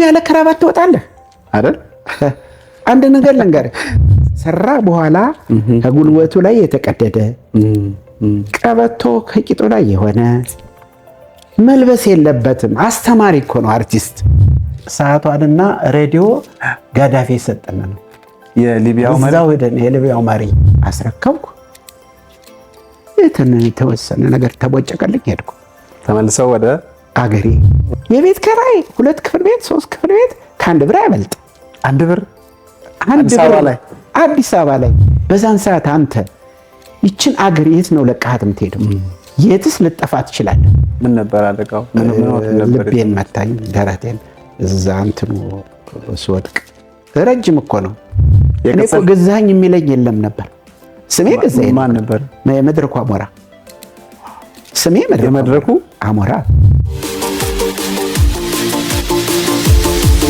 ያለ ከራባት ትወጣለህ አይደል? አንድ ነገር ልንገርህ፣ ሰራ በኋላ ከጉልበቱ ላይ የተቀደደ ቀበቶ ከቂጡ ላይ የሆነ መልበስ የለበትም። አስተማሪ እኮ ነው አርቲስት። ሰዓቷንና ሬዲዮ ጋዳፊ ሰጠና ነው የሊቢያው መሪ አስረከብኩ። የተወሰነ ነገር ተቦጨቀልኝ፣ ሄድኩ። ተመልሰው ወደ አገሬ የቤት ኪራይ 2 ክፍል ቤት 3 ክፍል ቤት ከ1 ብር አይበልጥ። 1 ብር አዲስ አበባ ላይ በዛን ሰዓት አንተ ይችን አገር የት ነው ለቃሃት የምትሄደው? የትስ ልጠፋ ትችላለህ? ምን ነበር አደጋው? ልቤን መታኝ፣ ደረቴን እዛ እንትኑ ስወድቅ። ረጅም እኮ ነው። እኔ እኮ ገዛኸኝ የሚለኝ የለም ነበር። ስሜ ገዛኸኝ ማን ነበር? የመድረኩ አሞራ። ስሜ የመድረኩ አሞራ።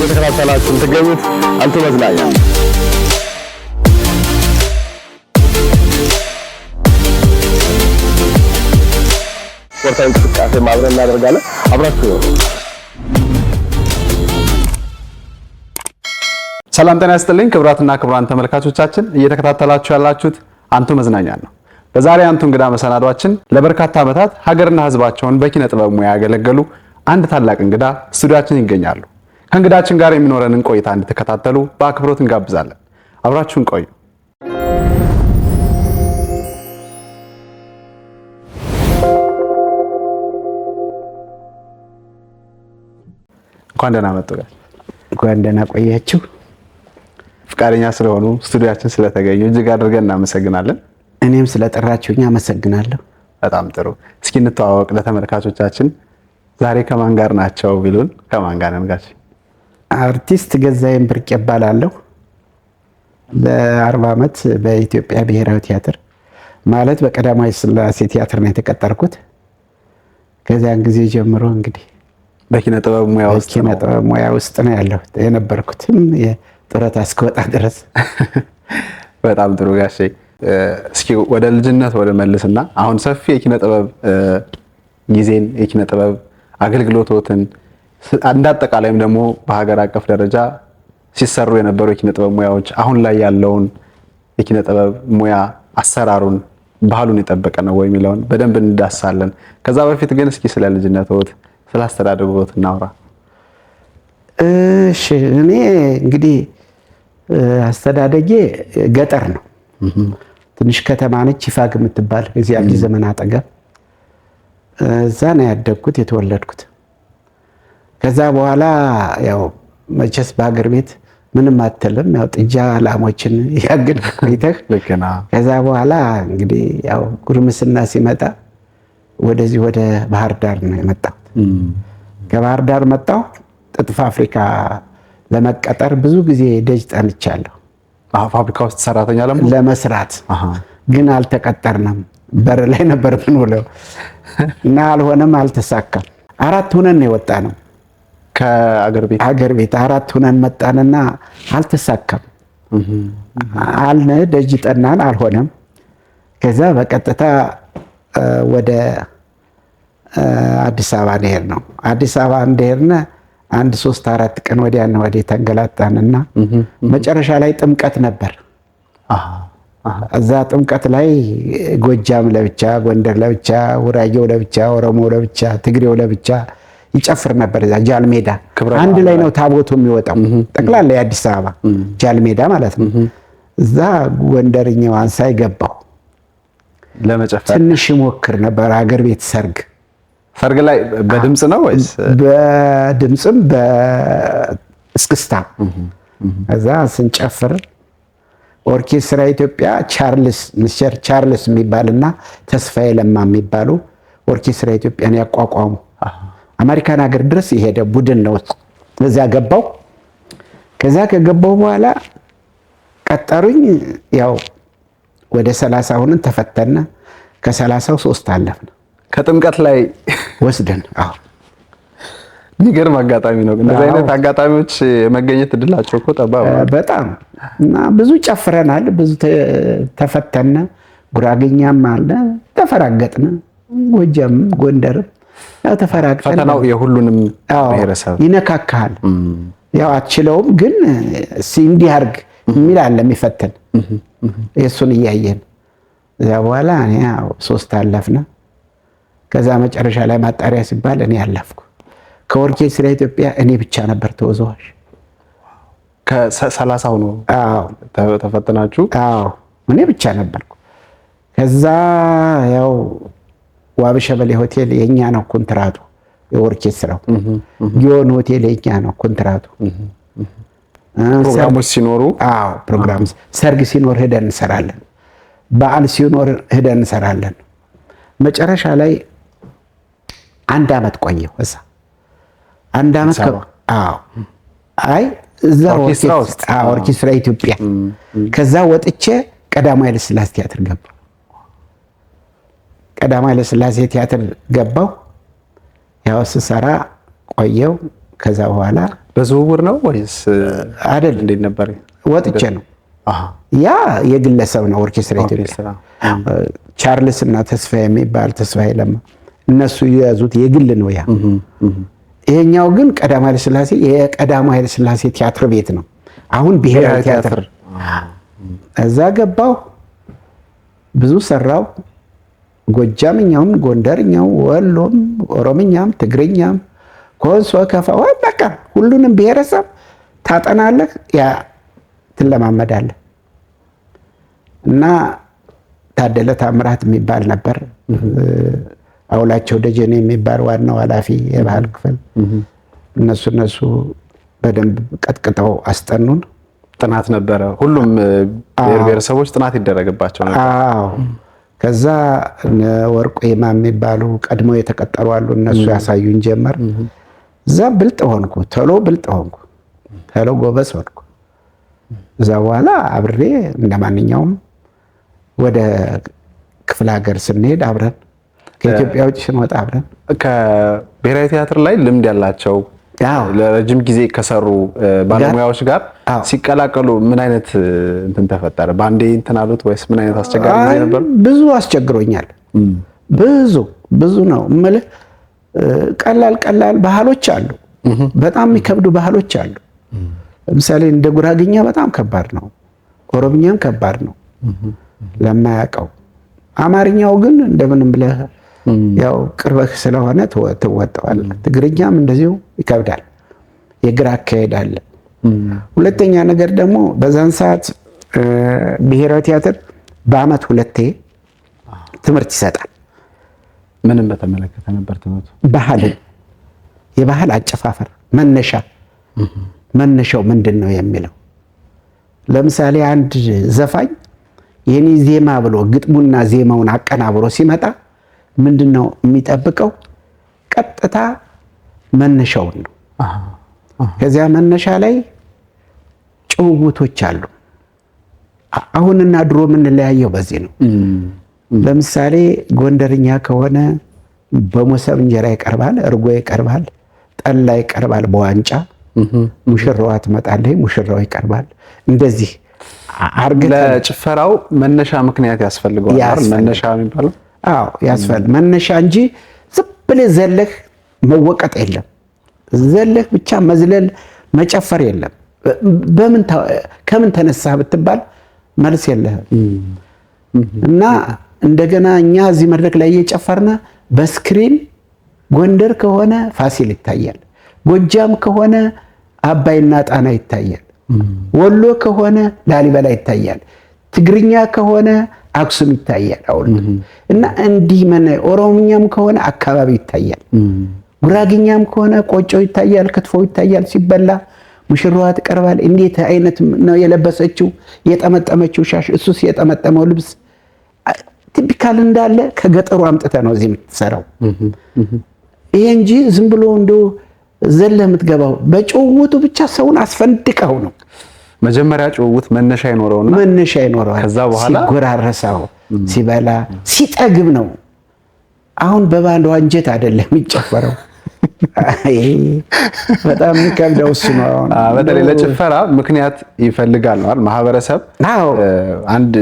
በተከታተላችሁ ትገኙት አንቱ መዝናኛ ስፖርታዊ እንቅስቃሴ ማብረን እናደርጋለን። አብራችሁ ሰላም ጤና ይስጥልኝ። ክቡራትና ክቡራን ተመልካቾቻችን እየተከታተላችሁ ያላችሁት አንቱ መዝናኛ ነው። በዛሬ አንቱ እንግዳ መሰናዷችን ለበርካታ ዓመታት ሀገርና ሕዝባቸውን በኪነ ጥበብ ሙያ ያገለገሉ አንድ ታላቅ እንግዳ ስቱዲያችን ይገኛሉ። ከእንግዳችን ጋር የሚኖረንን ቆይታ እንድትከታተሉ በአክብሮት እንጋብዛለን። አብራችሁን ቆዩ። እንኳን ደህና መጡ። እንኳን ደህና ቆያችሁ። ፍቃደኛ ስለሆኑ ስቱዲያችን ስለተገኙ እጅግ አድርገን እናመሰግናለን። እኔም ስለጠራችሁኝ አመሰግናለሁ። በጣም ጥሩ። እስኪ እንተዋወቅ ለተመልካቾቻችን። ዛሬ ከማን ጋር ናቸው ቢሉን ከማን ጋር ነን ጋር? አርቲስት ገዛኸኝ ብርቅ እባላለሁ። ለ40 ዓመት በኢትዮጵያ ብሔራዊ ቲያትር ማለት በቀዳማዊ ሥላሴ ቲያትር ነው የተቀጠርኩት። ከዚያን ጊዜ ጀምሮ እንግዲህ በኪነ ጥበብ ሙያ ውስጥ ነው ያለሁት የነበርኩትም ጡረታ እስክወጣ ድረስ። በጣም ጥሩ ጋሼ። እስኪ ወደ ልጅነት ወደ መልስና አሁን ሰፊ የኪነ ጥበብ ጊዜን የኪነ ጥበብ አገልግሎቶትን እንዳጠቃላይም ደግሞ በሀገር አቀፍ ደረጃ ሲሰሩ የነበሩ የኪነ ጥበብ ሙያዎች አሁን ላይ ያለውን የኪነ ጥበብ ሙያ አሰራሩን ባህሉን የጠበቀ ነው ወይ የሚለውን በደንብ እንዳሳለን። ከዛ በፊት ግን እስኪ ስለ ልጅነትዎት ስለ አስተዳደግዎት እናውራ። እሺ፣ እኔ እንግዲህ አስተዳደጌ ገጠር ነው። ትንሽ ከተማ ነች፣ ይፋግ የምትባል እዚህ አዲስ ዘመን አጠገብ። እዛ ነው ያደግኩት የተወለድኩት። ከዛ በኋላ ያው መቼስ በሀገር ቤት ምንም አትልም፣ ያው ጥጃ ላሞችን ያግድ ቆይተህ ከዛ በኋላ እንግዲህ ያው ጉርምስና ሲመጣ ወደዚህ ወደ ባህር ዳር ነው የመጣሁት። ከባህር ዳር መጣሁ። ጥጥ ፋብሪካ ለመቀጠር ብዙ ጊዜ ደጅ ጠንቻለሁ። ፋብሪካ ውስጥ ሰራተኛ ለመስራት ግን አልተቀጠርንም። በር ላይ ነበር የምንውለው እና አልሆነም፣ አልተሳካም። 4 ሆነን የወጣ ነው ከአገር ቤት 4 ሆነን መጣንና አልተሳካም አልነ። ደጅ ጠናን፣ አልሆነም። ከዛ በቀጥታ ወደ አዲስ አበባ እንሄድ ነው። አዲስ አበባ እንደሄድን 1-3-4 ቀን ወዲያና ወዲህ ተንገላጣንና መጨረሻ ላይ ጥምቀት ነበር። እዛ ጥምቀት ላይ ጎጃም ለብቻ፣ ጎንደር ለብቻ፣ ውራጌው ለብቻ፣ ኦሮሞ ለብቻ፣ ትግሬው ለብቻ ይጨፍር ነበር። እዛ ጃልሜዳ አንድ ላይ ነው ታቦቱ የሚወጣው። ጠቅላላ የአዲስ አበባ ጃልሜዳ ማለት ነው። እዛ ጎንደርኛው አንሳይ ገባው ለመጨፈር ትንሽ ሞክር ነበር። አገር ቤት ሰርግ ላይ በድምጽ ነው ወይስ? በድምጽም በእስክስታ። እዛ ስንጨፍር ኦርኬስትራ ኢትዮጵያ ሚስተር ቻርልስ የሚባልና ተስፋዬ ለማ የሚባሉ ኦርኬስትራ ኢትዮጵያን ያቋቋሙ አሜሪካን ሀገር ድረስ የሄደ ቡድን ነው። እዛ ገባው። ከዛ ከገባው በኋላ ቀጠሩኝ። ያው ወደ 30 ሆነን ተፈተነ። ከ30ው 3 አለፍን። ከጥምቀት ላይ ወስደን የሚገርም አጋጣሚ ነው። እንደዚህ አይነት አጋጣሚዎች የመገኘት እድላቸው እኮ ጠባብ በጣም እና ብዙ ጨፍረናል፣ ብዙ ተፈተነ። ጉራጌኛም አለ ተፈራገጥን። ጎጃም ጎንደርም ያው ተፈራግጠን። ፈተናው የሁሉንም ብሔረሰብ ይነካካል። ያው አትችለውም፣ ግን እንዲህ አድርግ የሚል አለ የሚፈትን የእሱን እያየን እዛ በኋላ እኔ ያው 3 አለፍነ። ከዛ መጨረሻ ላይ ማጣሪያ ሲባል እኔ አለፍኩ። ከኦርኬስትራ ኢትዮጵያ እኔ ብቻ ነበር ተወዛዋዥ። ከ30 ሆኖ ተፈተናችሁ? አዎ እኔ ብቻ ነበርኩ። ከዛ ያው ዋብሸበሌ ሆቴል የኛ ነው ኮንትራቱ፣ የኦርኬስትራው ጊዮን ሆቴል የኛ ነው ኮንትራቱ። ፕሮግራሞች ሲኖሩ ፕሮግራም ሰርግ ሲኖር ሄደን እንሰራለን፣ በዓል ሲኖር ሄደን እንሰራለን። መጨረሻ ላይ 1 ዓመት ቆየሁ እዛ 1 ዓመት አይ እዛ ኦርኬስትራ ኢትዮጵያ። ከዛ ወጥቼ ቀዳማዊ ኃይለ ሥላሴ ቲያትር ገባሁ። ቀዳማዊ ኃይለ ሥላሴ ቲያትር ገባሁ። ያው ስሰራ ቆየሁ። ከዛ በኋላ በዝውውር ነው ወይስ አይደል? እንዴት ነበር? ወጥቼ ነው። ያ የግለሰብ ነው ኦርኬስትራ ኢትዮጵያ። ቻርልስ እና ተስፋዬ የሚባል ተስፋዬ ለማ እነሱ የያዙት የግል ነው ያ። ይሄኛው ግን ቀዳማዊ ኃይለ ሥላሴ የቀዳማዊ ኃይለ ሥላሴ ቲያትር ቤት ነው። አሁን ብሔራዊ ቲያትር። እዛ ገባሁ፣ ብዙ ሰራው። ጎጃምኛውም፣ ጎንደርኛው፣ ወሎም፣ ኦሮምኛም፣ ትግርኛም፣ ኮንሶ፣ ከፋ በቃ ሁሉንም ብሔረሰብ ታጠናለህ፣ ያ ትለማመዳለህ። እና ታደለ ታምራት የሚባል ነበር፣ አውላቸው ደጀኔ የሚባል ዋናው ኃላፊ የባህል ክፍል። እነሱ በደንብ ቀጥቅጠው አስጠኑን። ጥናት ነበረ፣ ሁሉም ብሔር ብሔረሰቦች ጥናት ይደረግባቸው ነበር። ከዛ ወርቁ ይማ የሚባሉ ቀድሞ የተቀጠሩ አሉ፣ እነሱ ያሳዩን ጀመር። እዛ ብልጥ ሆንኩ፣ ቶሎ ብልጥ ሆንኩ፣ ቶሎ ጎበዝ ሆንኩ። እዛ በኋላ አብሬ እንደማንኛውም ወደ ክፍለ ሀገር ስንሄድ አብረን፣ ከኢትዮጵያ ውጭ ስንወጣ አብረን። ከብሔራዊ ቲያትር ላይ ልምድ ያላቸው ለረጅም ጊዜ ከሰሩ ባለሙያዎች ጋር ሲቀላቀሉ ምን አይነት እንትን ተፈጠረ? ባንዴ እንትን አሉት ወይስ ምን አይነት አስቸጋሪ ጊዜ ነበር? ብዙ አስቸግሮኛል። ብዙ ነው የምልህ። ቀላል ባህሎች አሉ፣ በጣም የሚከብዱ ባህሎች አሉ። ለምሳሌ እንደ ጉራግኛ በጣም ከባድ ነው፣ ኦሮምኛም ከባድ ነው ለማያውቀው። አማርኛው ግን እንደምንም ብለህ ያው ቅርበህ ስለሆነ ትወጣዋለህ። ትግርኛም እንደዚሁ ይከብዳል፣ የግራ አካሄድ አለ። ሁለተኛ ነገር ደግሞ በዛን ሰዓት ብሔራዊ ቲያትር በዓመት 2 ትምህርት ይሰጣል። ምንም በተመለከተ ነበር ትምህርቱ? ባህልን፣ የባህል አጨፋፈር መነሻው ምንድን ነው የሚለው። ለምሳሌ አንድ ዘፋኝ የኔ ዜማ ብሎ ግጥሙና ዜማውን አቀናብሮ ሲመጣ ምንድነው የሚጠብቀው? ቀጥታ መነሻውን ነው። ከዚያ መነሻ ላይ ጭውውቶች አሉ። አሁንና ድሮ የምንለያየው በዚህ ነው። ለምሳሌ ጎንደርኛ ከሆነ በሞሰብ እንጀራ ይቀርባል፣ እርጎ ይቀርባል፣ ጠላ ይቀርባል በዋንጫ። ሙሽራዋ ትመጣለች፣ ሙሽራው ይቀርባል። እንደዚህ ለጭፈራው መነሻ ምክንያት ያስፈልገዋል። መነሻ የሚባለው ያስፈልጋል። መነሻ እንጂ ዝም ብለህ ዘለህ መወቀጥ የለም። ዘለህ ብቻ መዝለል መጨፈር የለም። ከምን ተነሳህ ብትባል መልስ የለህም። እና እንደገና እኛ እዚህ መድረክ ላይ እየጨፈርነ በስክሪን ጎንደር ከሆነ ፋሲል ይታያል፣ ጎጃም ከሆነ አባይና ጣና ይታያል፣ ወሎ ከሆነ ላሊበላ ይታያል፣ ትግርኛ ከሆነ አክሱም ይታያል። እና እንዲህ ኦሮምኛም ከሆነ አካባቢ ይታያል፣ ጉራግኛም ከሆነ ቆጮ ይታያል፣ ክትፎ ይታያል። ሲበላ ሙሽራዋ ትቀርባል። እንዴት አይነት ነው የለበሰችው? የጠመጠመችው ሻሽ፣ እሱስ የጠመጠመው ልብስ ቲፒካል እንዳለ ከገጠሩ አምጥተ ነው እዚህ የምትሰራው። ይሄ እንጂ ዝም ብሎ እንደው ዘለ የምትገባው በጭውውቱ ብቻ ሰውን አስፈንድቀው ነው። መጀመሪያ ጭውውት መነሻ ይኖረዋል። ከዛ በኋላ ሲጎራረሰው ሲበላ ሲጠግብ ነው። አሁን በባንድ አንጀት አይደለም የሚጨፈረው። በጣም የሚከብደው እሱ ነው። በተለይ ለጭፈራ ምክንያት ይፈልጋል ማለት ማህበረሰብ አንድ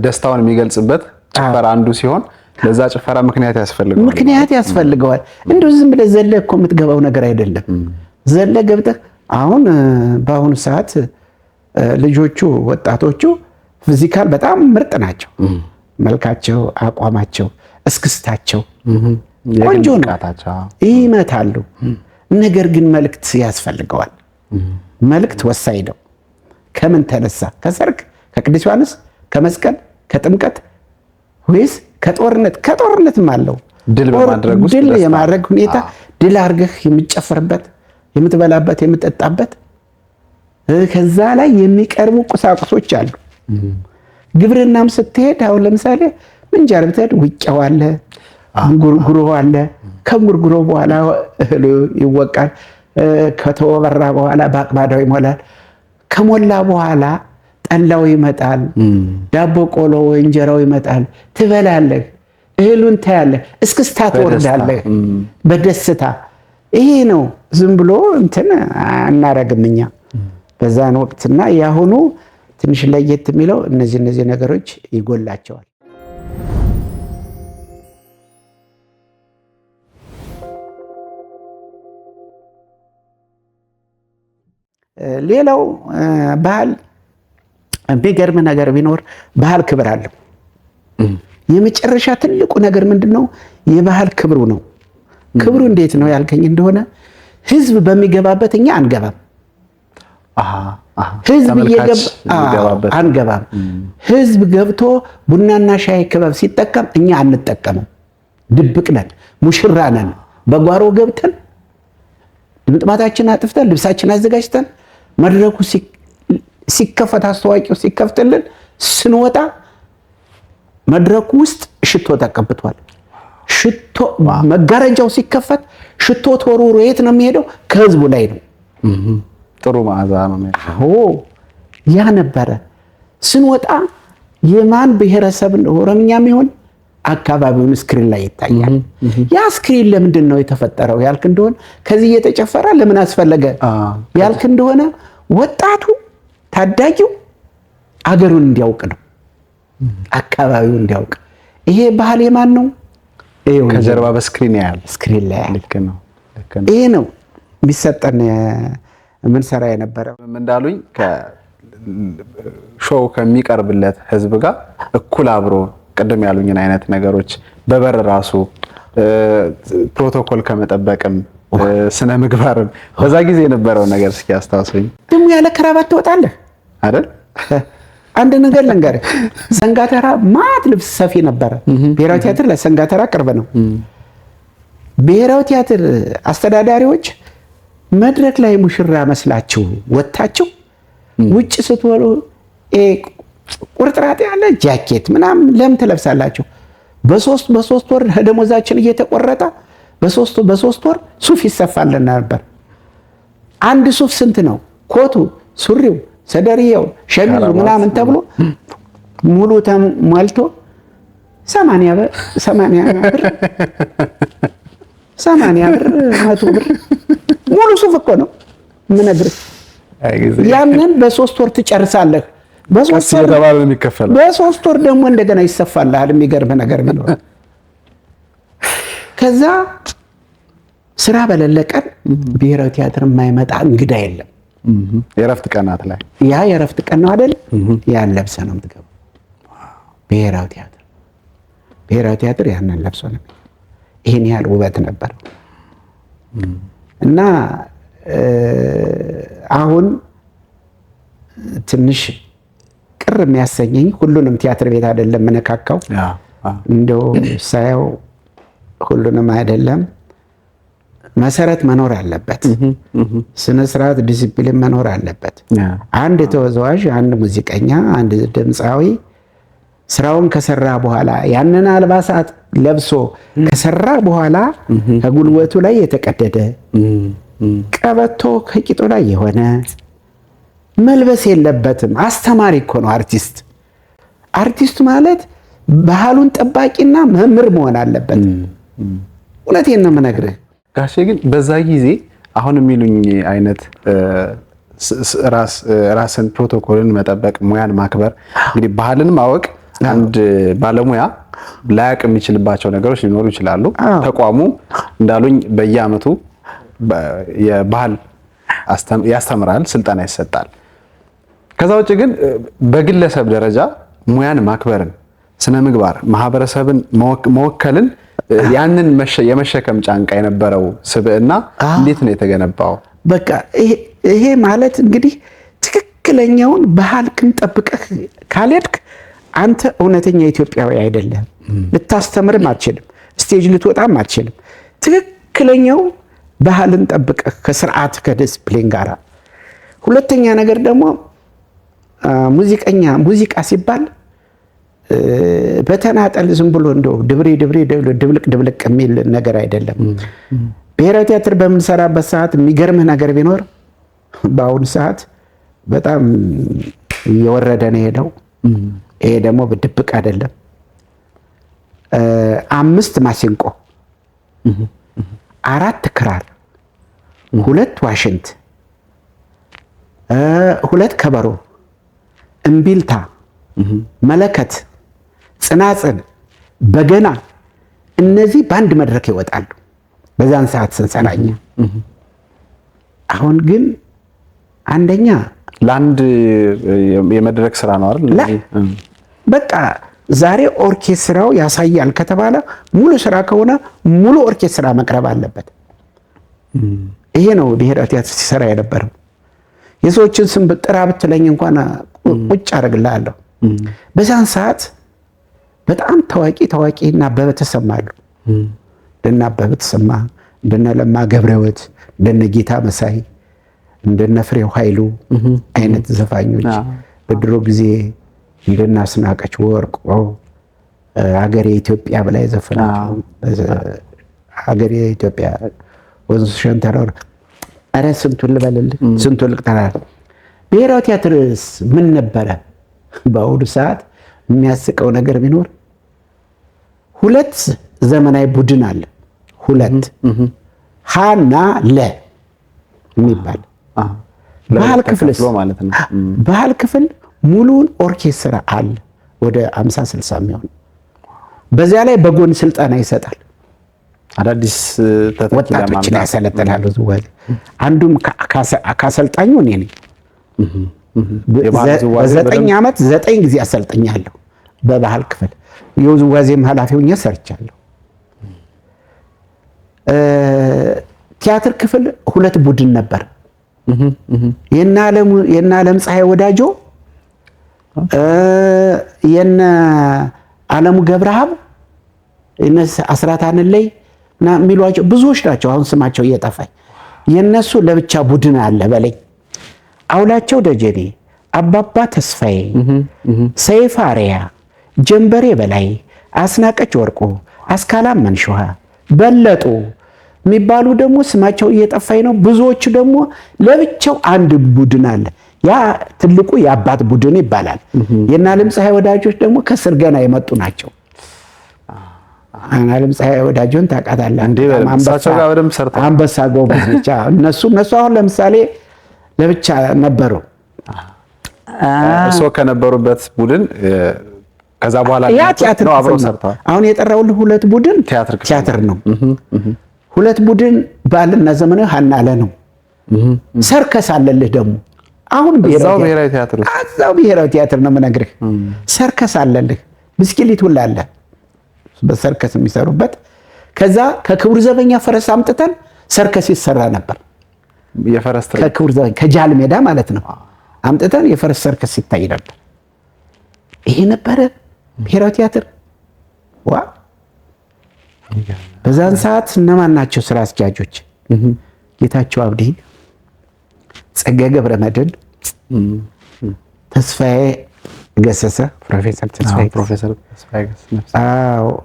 ደስታውን የሚገልጽበት ጭፈራ አንዱ ሲሆን ለዛ ጭፈራ ምክንያት ያስፈልገዋል። እንደው ዝም ብለህ ዘለህ እኮ የምትገባው ነገር አይደለም። ዘለህ ገብተህ አሁን በአሁኑ ሰዓት ልጆቹ ወጣቶቹ ፊዚካል በጣም ምርጥ ናቸው። መልካቸው፣ አቋማቸው፣ እስክስታቸው ቆንጆ ነው፣ ይመታሉ። ነገር ግን መልእክት ያስፈልገዋል። መልእክት ወሳኝ ነው። ከምን ተነሳ? ከሰርግ፣ ከቅዱስ ዮሐንስ፣ ከመስቀል፣ ከጥምቀት ወይስ ከጦርነት? ከጦርነትም አለው ድል የማድረግ ሁኔታ፣ ድል አድርገህ የምትጨፍርበት፣ የምትበላበት፣ የምትጠጣበት ከዛ ላይ የሚቀርቡ ቁሳቁሶች አሉ። ግብርናም ስትሄድ አሁን ለምሳሌ ምንጃር ብትሄድ ውጫው አለ፣ ጉርጉሮ አለ። ከጉርጉሮ በኋላ እህሉ ይወቃል። ከተወበራ በኋላ በአቅባዳው ይሞላል። ከሞላ በኋላ ጠላው ይመጣል። ዳቦ ቆሎ እንጀራው ይመጣል። ትበላለህ፣ እህሉን ታያለህ፣ እስክስታ ትወርዳለህ በደስታ። ይሄ ነው። ዝም ብሎ እንትን አናረግም እኛ በዛን ወቅትና ያሁኑ ትንሽ ለየት የሚለው እነዚህ ነገሮች ይጎላቸዋል። ሌላው ባህል የሚገርም ነገር ቢኖር ባህል ክብር አለው። የመጨረሻ ትልቁ ነገር ምንድነው? የባህል ክብሩ ነው። ክብሩ እንዴት ነው ያልከኝ እንደሆነ ህዝብ በሚገባበት እኛ አንገባም። ህዝብ አንገባም። ህዝብ ገብቶ ቡናና ሻይ ክበብ ሲጠቀም እኛ አንጠቀምም። ድብቅ ነን፣ ሙሽራ ነን። በጓሮ ገብተን ድምጥማታችን አጥፍተን ልብሳችን አዘጋጅተን መድረኩ ሲከፈት አስተዋቂው ሲከፍትልን ስንወጣ መድረኩ ውስጥ ሽቶ ተቀብቷል። ሽቶ መጋረጃው ሲከፈት ሽቶ ተወርውሮ የት ነው የሚሄደው? ከህዝቡ ላይ ነው። ጥሩ መዓዛ ነው። ያ ነበረ። ስንወጣ የማን ብሔረሰብ ኦሮምኛም ይሁን አካባቢውን ስክሪን ላይ ይታያል። ያ ስክሪን ለምንድን ነው የተፈጠረው ያልክ እንደሆነ ከዚህ እየተጨፈረ ለምን አስፈለገ ያልክ እንደሆነ ወጣቱ ታዳጊው አገሩን እንዲያውቅ ነው፣ አካባቢውን እንዲያውቅ። ይሄ ባህል የማን ነው? ከጀርባ በስክሪን ያያል፣ ስክሪን ላይ ያያል። ልክ ነው። ይሄ ነው የሚሰጠን ምን ሰራ የነበረው። እንዳሉኝ ሾው ከሚቀርብለት ህዝብ ጋር እኩል አብሮ ቅድም ያሉኝን አይነት ነገሮች በበር ራሱ ፕሮቶኮል ከመጠበቅም ስነ ምግባርም በዛ ጊዜ የነበረው ነገር እስኪ አስታውሱኝ። ደግሞ ያለ ክራባት ትወጣለህ አይደል? አንድ ነገር ልንገርህ፣ ሰንጋተራ ማት ልብስ ሰፊ ነበረ። ብሔራዊ ቲያትር ለሰንጋተራ ቅርብ ነው። ብሔራዊ ቲያትር አስተዳዳሪዎች መድረክ ላይ ሙሽራ መስላችሁ ወጣችሁ ውጭ ስትወሉ ቁርጥራጤ ያለ ጃኬት ምናምን ለምን ትለብሳላችሁ? በሶስት ወር ደሞዛችን እየተቆረጠ በሶስት ወር ሱፍ ይሰፋልን ነበር። አንድ ሱፍ ስንት ነው? ኮቱ፣ ሱሪው፣ ሰደርያው፣ ሸሚዙ ምናምን ተብሎ ሙሉ ተሟልቶ 80 ብር 100 ብር ሙሉ ሱፍ እኮ ነው የምነግርህ። ያንን በሶስት ወር ትጨርሳለህ። በሶስት ወር ደግሞ እንደገና ይሰፋልሃል። የሚገርም ነገር ቢኖር ከዛ ስራ በሌለ ቀን ብሔራዊ ቲያትር የማይመጣ እንግዳ የለም። የረፍት ቀናት ላይ ያ የረፍት ቀን ነው አይደል? ያን ለብሰህ ነው የምትገባው ብሔራዊ ቲያትር ያንን ለብሶ ነው። ይሄን ያህል ውበት ነበር እና አሁን ትንሽ ቅር የሚያሰኘኝ ሁሉንም ቲያትር ቤት አይደለም መነካካው፣ እንደው ሳየው ሁሉንም አይደለም። መሰረት መኖር አለበት፣ ስነ ስርዓት ዲሲፕሊን መኖር አለበት። አንድ ተወዛዋዥ፣ አንድ ሙዚቀኛ፣ አንድ ድምፃዊ ስራውን ከሰራ በኋላ ያንን አልባሳት ለብሶ ከሰራ በኋላ ከጉልበቱ ላይ የተቀደደ ቀበቶ ከቂጡ ላይ የሆነ መልበስ የለበትም። አስተማሪ እኮ ነው አርቲስት ማለት ባህሉን ጠባቂና መምህር መሆን አለበት። እውነቴን ነው የምነግርህ ጋሼ። ግን በዛ ጊዜ አሁን የሚሉኝ አይነት ራስን ፕሮቶኮልን መጠበቅ፣ ሙያን ማክበር፣ እንግዲህ ባህልን ማወቅ አንድ ባለሙያ ላያቅ የሚችልባቸው ነገሮች ሊኖሩ ይችላሉ። ተቋሙ እንዳሉኝ በየአመቱ የባህል ያስተምራል፣ ስልጠና ይሰጣል። ከዛ ውጭ ግን በግለሰብ ደረጃ ሙያን ማክበርን፣ ስነ ምግባር፣ ማህበረሰብን መወከልን ያንን የመሸከም ጫንቃ የነበረው ስብዕና እንዴት ነው የተገነባው? በቃ ይሄ ማለት እንግዲህ ትክክለኛውን ባህልክን ጠብቀህ ካልሄድክ አንተ እውነተኛ ኢትዮጵያዊ አይደለም። ልታስተምርም አትችልም፣ ስቴጅ ልትወጣም አትችልም። ትክክለኛው ባህልን ጠብቀህ ከስርዓት ከዲስፕሊን ጋር። ሁለተኛ ነገር ደግሞ ሙዚቃ ሲባል በተናጠል ዝም ብሎ እንደው ድብልቅ የሚል ነገር አይደለም። ብሔራዊ ቲያትር በምንሰራበት ሰዓት የሚገርምህ ነገር ቢኖር በአሁኑ ሰዓት በጣም እየወረደ ነው ሄደው። ይሄ ደግሞ በድብቅ አይደለም። 5 ማሲንቆ፣ 4 ክራር፣ 2 ዋሽንት፣ 2 ከበሮ፣ እምቢልታ፣ መለከት፣ ጽናጽን፣ በገና እነዚህ በአንድ መድረክ ይወጣሉ በዛን ሰዓት ስንሰራኛ። አሁን ግን አንደኛ ለአንድ የመድረክ ስራ ነው አይደል? በቃ ዛሬ ኦርኬስትራው ያሳያል ከተባለ ሙሉ ስራ ከሆነ ሙሉ ኦርኬስትራ መቅረብ አለበት። ይሄ ነው ብሔራዊ ቲያትር ሲሰራ የነበረው። የሰዎችን ስም ጥራ ብትለኝ እንኳን ቁጭ አደርግልሃለሁ። በዛን ሰዓት በጣም ታዋቂ እና አበበ ተሰማ አሉ። እንደነ አበበ ተሰማ፣ እንደነ ለማ ገብረሕይወት፣ እንደነ ጌታ መሳይ፣ እንደነ ፍሬው ኃይሉ አይነት ዘፋኞች በድሮ ጊዜ እንደነ አስናቀች ወርቅ ሀገሬ ኢትዮጵያ ብላ ዘፈናቸው። ሀገሬ ኢትዮጵያ ወንዝ ሸንተረር፣ ኧረ ስንቱን ልበልልህ፣ ስንቱን ልቅጠራል። ብሔራዊ ቲያትርስ ምን ነበረ? በአሁኑ ሰዓት የሚያስቀው ነገር ቢኖር 2 ዘመናዊ ቡድን አለ። 2 ሀና ለ የሚባል ባህል ክፍልስ ማለት ነው። ባህል ክፍል ሙሉን ኦርኬስትራ አለ ወደ 50-60 የሚሆን። በዚያ ላይ በጎን ስልጠና ይሰጣል። አዳዲስ ወጣቶችን ያሰለጥናሉ። ዝዋዜ አንዱም ካሰልጣኙ እኔ ነኝ። በ9 ዓመት 9 ጊዜ አሰልጥኛለሁ። በባህል ክፍል የውዝዋዜም ኃላፊ ሆኜ ሰርቻለሁ። ቲያትር ክፍል 2 ቡድን ነበር። የነ ዓለም ፀሐይ ወዳጆ፣ የነ ዓለሙ ገብረሃብ፣ የነ አስራት አንለይ እና የሚሏቸው ብዙዎች ናቸው። አሁን ስማቸው እየጠፋኝ። የነሱ ለብቻ ቡድን አለ በለኝ። አውላቸው ደጀኔ፣ አባባ ተስፋዬ፣ ሰይፍ አሪያ፣ ጀንበሬ በላይ፣ አስናቀች ወርቁ፣ አስካላም መንሽሃ፣ በለጡ የሚባሉ ደግሞ ስማቸው እየጠፋኝ ነው። ብዙዎቹ ደግሞ ለብቻው አንድ ቡድን አለ። ያ ትልቁ የአባት ቡድን ይባላል። የነ ዓለም ፀሐይ ወዳጆች ደግሞ ከስር ገና የመጡ ናቸው። ዓለም ፀሐይ ወዳጆን ታውቃታለህ? አንበሳ ጎበዝ ብቻ እነሱ አሁን ለምሳሌ ለብቻ ነበሩ። እሱ ከነበሩበት ቡድን ከዛ በኋላ ያ ቲያትር ነው አብረው ሰርተዋል። አሁን የጠራውልህ 2 ቡድን ቲያትር ነው። 2 ቡድን ባልና ዘመናዊ ሀና አለ ነው። ሰርከስ አለልህ ደግሞ አሁን ብሔራዊ ቲያትር ነው የምነግርህ። ሰርከስ አለልህ፣ ብስክሌት ሁላ አለ በሰርከስ የሚሰሩበት። ከዛ ከክቡር ዘበኛ ፈረስ አምጥተን ሰርከስ ይሰራ ነበር። የፈረስ ከክቡር ዘበኛ ከጃል ሜዳ ማለት ነው አምጥተን የፈረስ ሰርከስ ይታይ ነበር። ይሄ ነበረ ብሔራዊ ቲያትር። በዛን ሰዓት እነማን ናቸው ስራ አስኪያጆች? ጌታቸው አብዲ፣ ጸጋዬ ገብረመድህን፣ ተስፋዬ ገሰሰ፣ ፕሮፌሰር ተስፋዬ ገሰሰ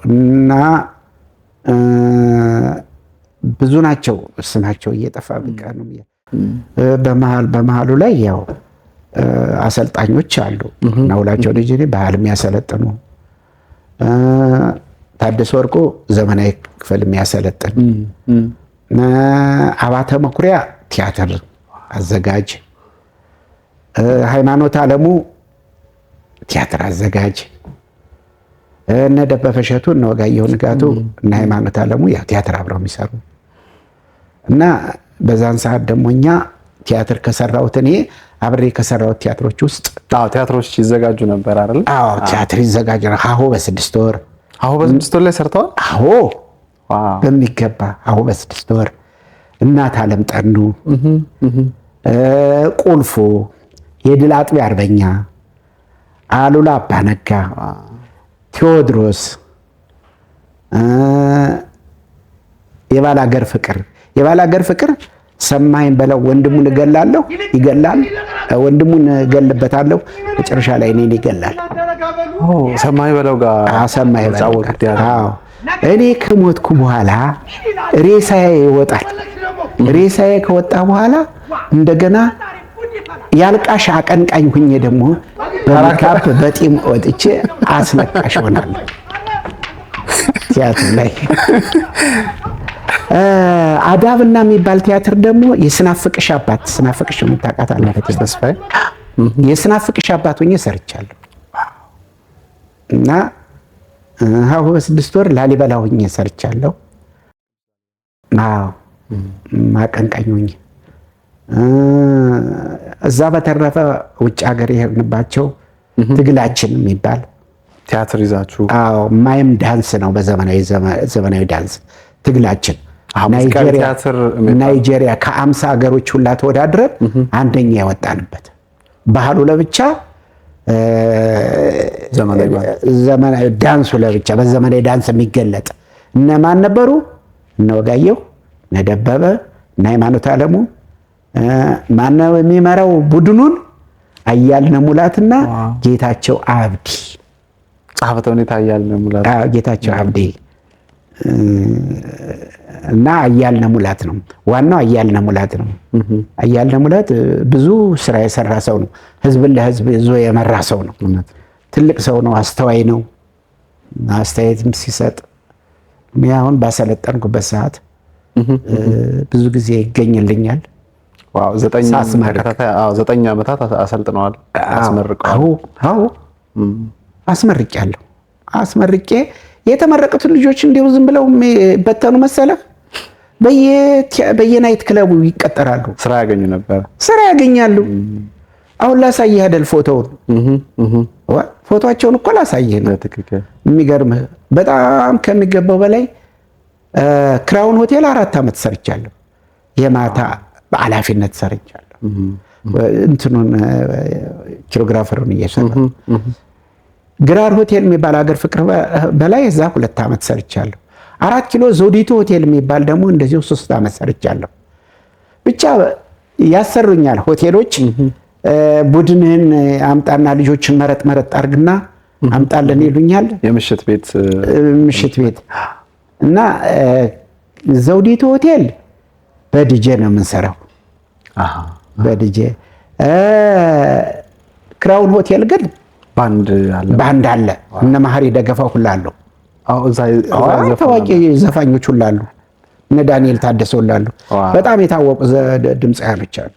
እና ብዙ ናቸው። ስማቸው እየጠፋ በቃ ነው። በመሃሉ ላይ ያው አሰልጣኞች አሉ። ናውላቸው ልጅ ባህል የሚያሰለጥኑ፣ ታደሰ ወርቁ ዘመናዊ ክፍል የሚያሰለጥን፣ አባተ መኩሪያ ቲያትር አዘጋጅ፣ ሃይማኖት አለሙ ቲያትር አዘጋጅ፣ እነ ደበበ እሸቱ፣ እነ ወጋየሁ ንጋቱ እና ሃይማኖት አለሙ ያው ቲያትር አብረው የሚሰሩ እና በዛን ሰዓት ደግሞ እኛ ቲያትር ከሰራሁት እኔ አብሬ ከሰራሁት ቲያትሮች ውስጥ ቲያትሮች ይዘጋጁ ነበር አይደል? አዎ ቲያትር ይዘጋጅ ነው። ሀሁ በ6 ወር ላይ ሰርተዋል። አዎ በሚገባ ሀሁ በ6 ወር፣ እናት ዓለም ጠኑ፣ ቁልፉ፣ የድል አጥቢያ አርበኛ፣ አሉላ አባነጋ፣ ቴዎድሮስ፣ የባላገር ፍቅር ሰማይን በለው ወንድሙን እገላለሁ ይገላል፣ ወንድሙን እገልበታለሁ መጨረሻ ላይ እኔን ይገላል። ሰማይ በለው ጋር ሰማይ በለው አዎ እኔ ከሞትኩ በኋላ ሬሳዬ ይወጣል። ሬሳዬ ከወጣ በኋላ እንደገና ያልቃሽ አቀንቃኝ ሁኜ ደግሞ በሜካፕ በጢም ወጥቼ አስለቃሽ ሆናለሁ ቲያትር ላይ። አዳብና የሚባል ቲያትር ደግሞ የስናፍቅሽ አባት ስናፍቅሽ የምታውቃት አለበት ተስፋዬ የስናፍቅሽ አባት ሆኜ ሰርቻለሁ እና ሀሁ በ6 ወር ላሊበላ ሆኜ ሰርቻለሁ። አዎ ማቀንቃኝ ሆኜ እዛ በተረፈ ውጭ ሀገር የሄድንባቸው ትግላችን የሚባል ቲያትር ይዛችሁ ማይም ዳንስ ነው። በዘመናዊ ዳንስ ትግላችን ናይጄሪያ ከ50 ሀገሮች ሁላ ተወዳድረን አንደኛ የወጣንበት ባህሉ ለብቻ ዘመናዊ ዳንሱ ለብቻ በዘመናዊ ዳንስ የሚገለጥ እነማን ነበሩ? እነ ወጋየሁ፣ እነ ደበበ፣ እነ ሃይማኖት አለሙ፣ ማነው የሚመራው ቡድኑን? አያልነህ ሙላትና ጌታቸው አብዲ። ጸሐፌ ሁኔታ አያልነህ ሙላት ጌታቸው አብዲ እና አያልነህ ሙላት ነው ዋናው። አያልነህ ሙላት ነው። አያልነህ ሙላት ብዙ ስራ የሰራ ሰው ነው። ህዝብን ለህዝብ ይዞ የመራ ሰው ነው። ትልቅ ሰው ነው። አስተዋይ ነው። አስተያየትም ሲሰጥ አሁን ባሰለጠንኩበት ሰዓት ብዙ ጊዜ ይገኝልኛል። 9 ዓመታት አሰልጥነዋል። አስመርቄያለሁ። አስመርቄ የተመረቁትን ልጆች እንዲሁ ዝም ብለው በተኑ መሰለህ በየናይት ክለቡ ይቀጠራሉ። ስራ ያገኙ ነበር። ስራ ያገኛሉ። አሁን ላሳይህ አይደል ፎቶውን ፎቶአቸውን እኮ ላሳይህ ነው። የሚገርምህ በጣም ከሚገባው በላይ ክራውን ሆቴል 4 ዓመት ሰርቻለሁ። የማታ በኃላፊነት ሰርቻለሁ። እንትኑን ኪሮግራፈሩን እየሰራሁ ግራር ሆቴል የሚባል ሀገር ፍቅር በላይ እዛ 2 ዓመት ሰርቻለሁ። 4 ኪሎ ዘውዲቱ ሆቴል የሚባል ደግሞ እንደዚሁ 3 ዓመት ሰርቻለሁ። ብቻ ያሰሩኛል ሆቴሎች። ቡድንህን አምጣና ልጆችን መረጥ አድርግና አምጣለን ይሉኛል። የምሽት ቤት እና ዘውዲቱ ሆቴል በዲጄ ነው የምንሰራው። በዲጄ ክራውን ሆቴል ግን ባንድ አለ። እነ ማህሪ ደገፋው ሁሉ አሉ። ታዋቂ ዘፋኞች ሁሉ አሉ። እነ ዳንኤል ታደሰ ሁሉ አሉ። በጣም የታወቁ ድምፃውያኖች አሉ።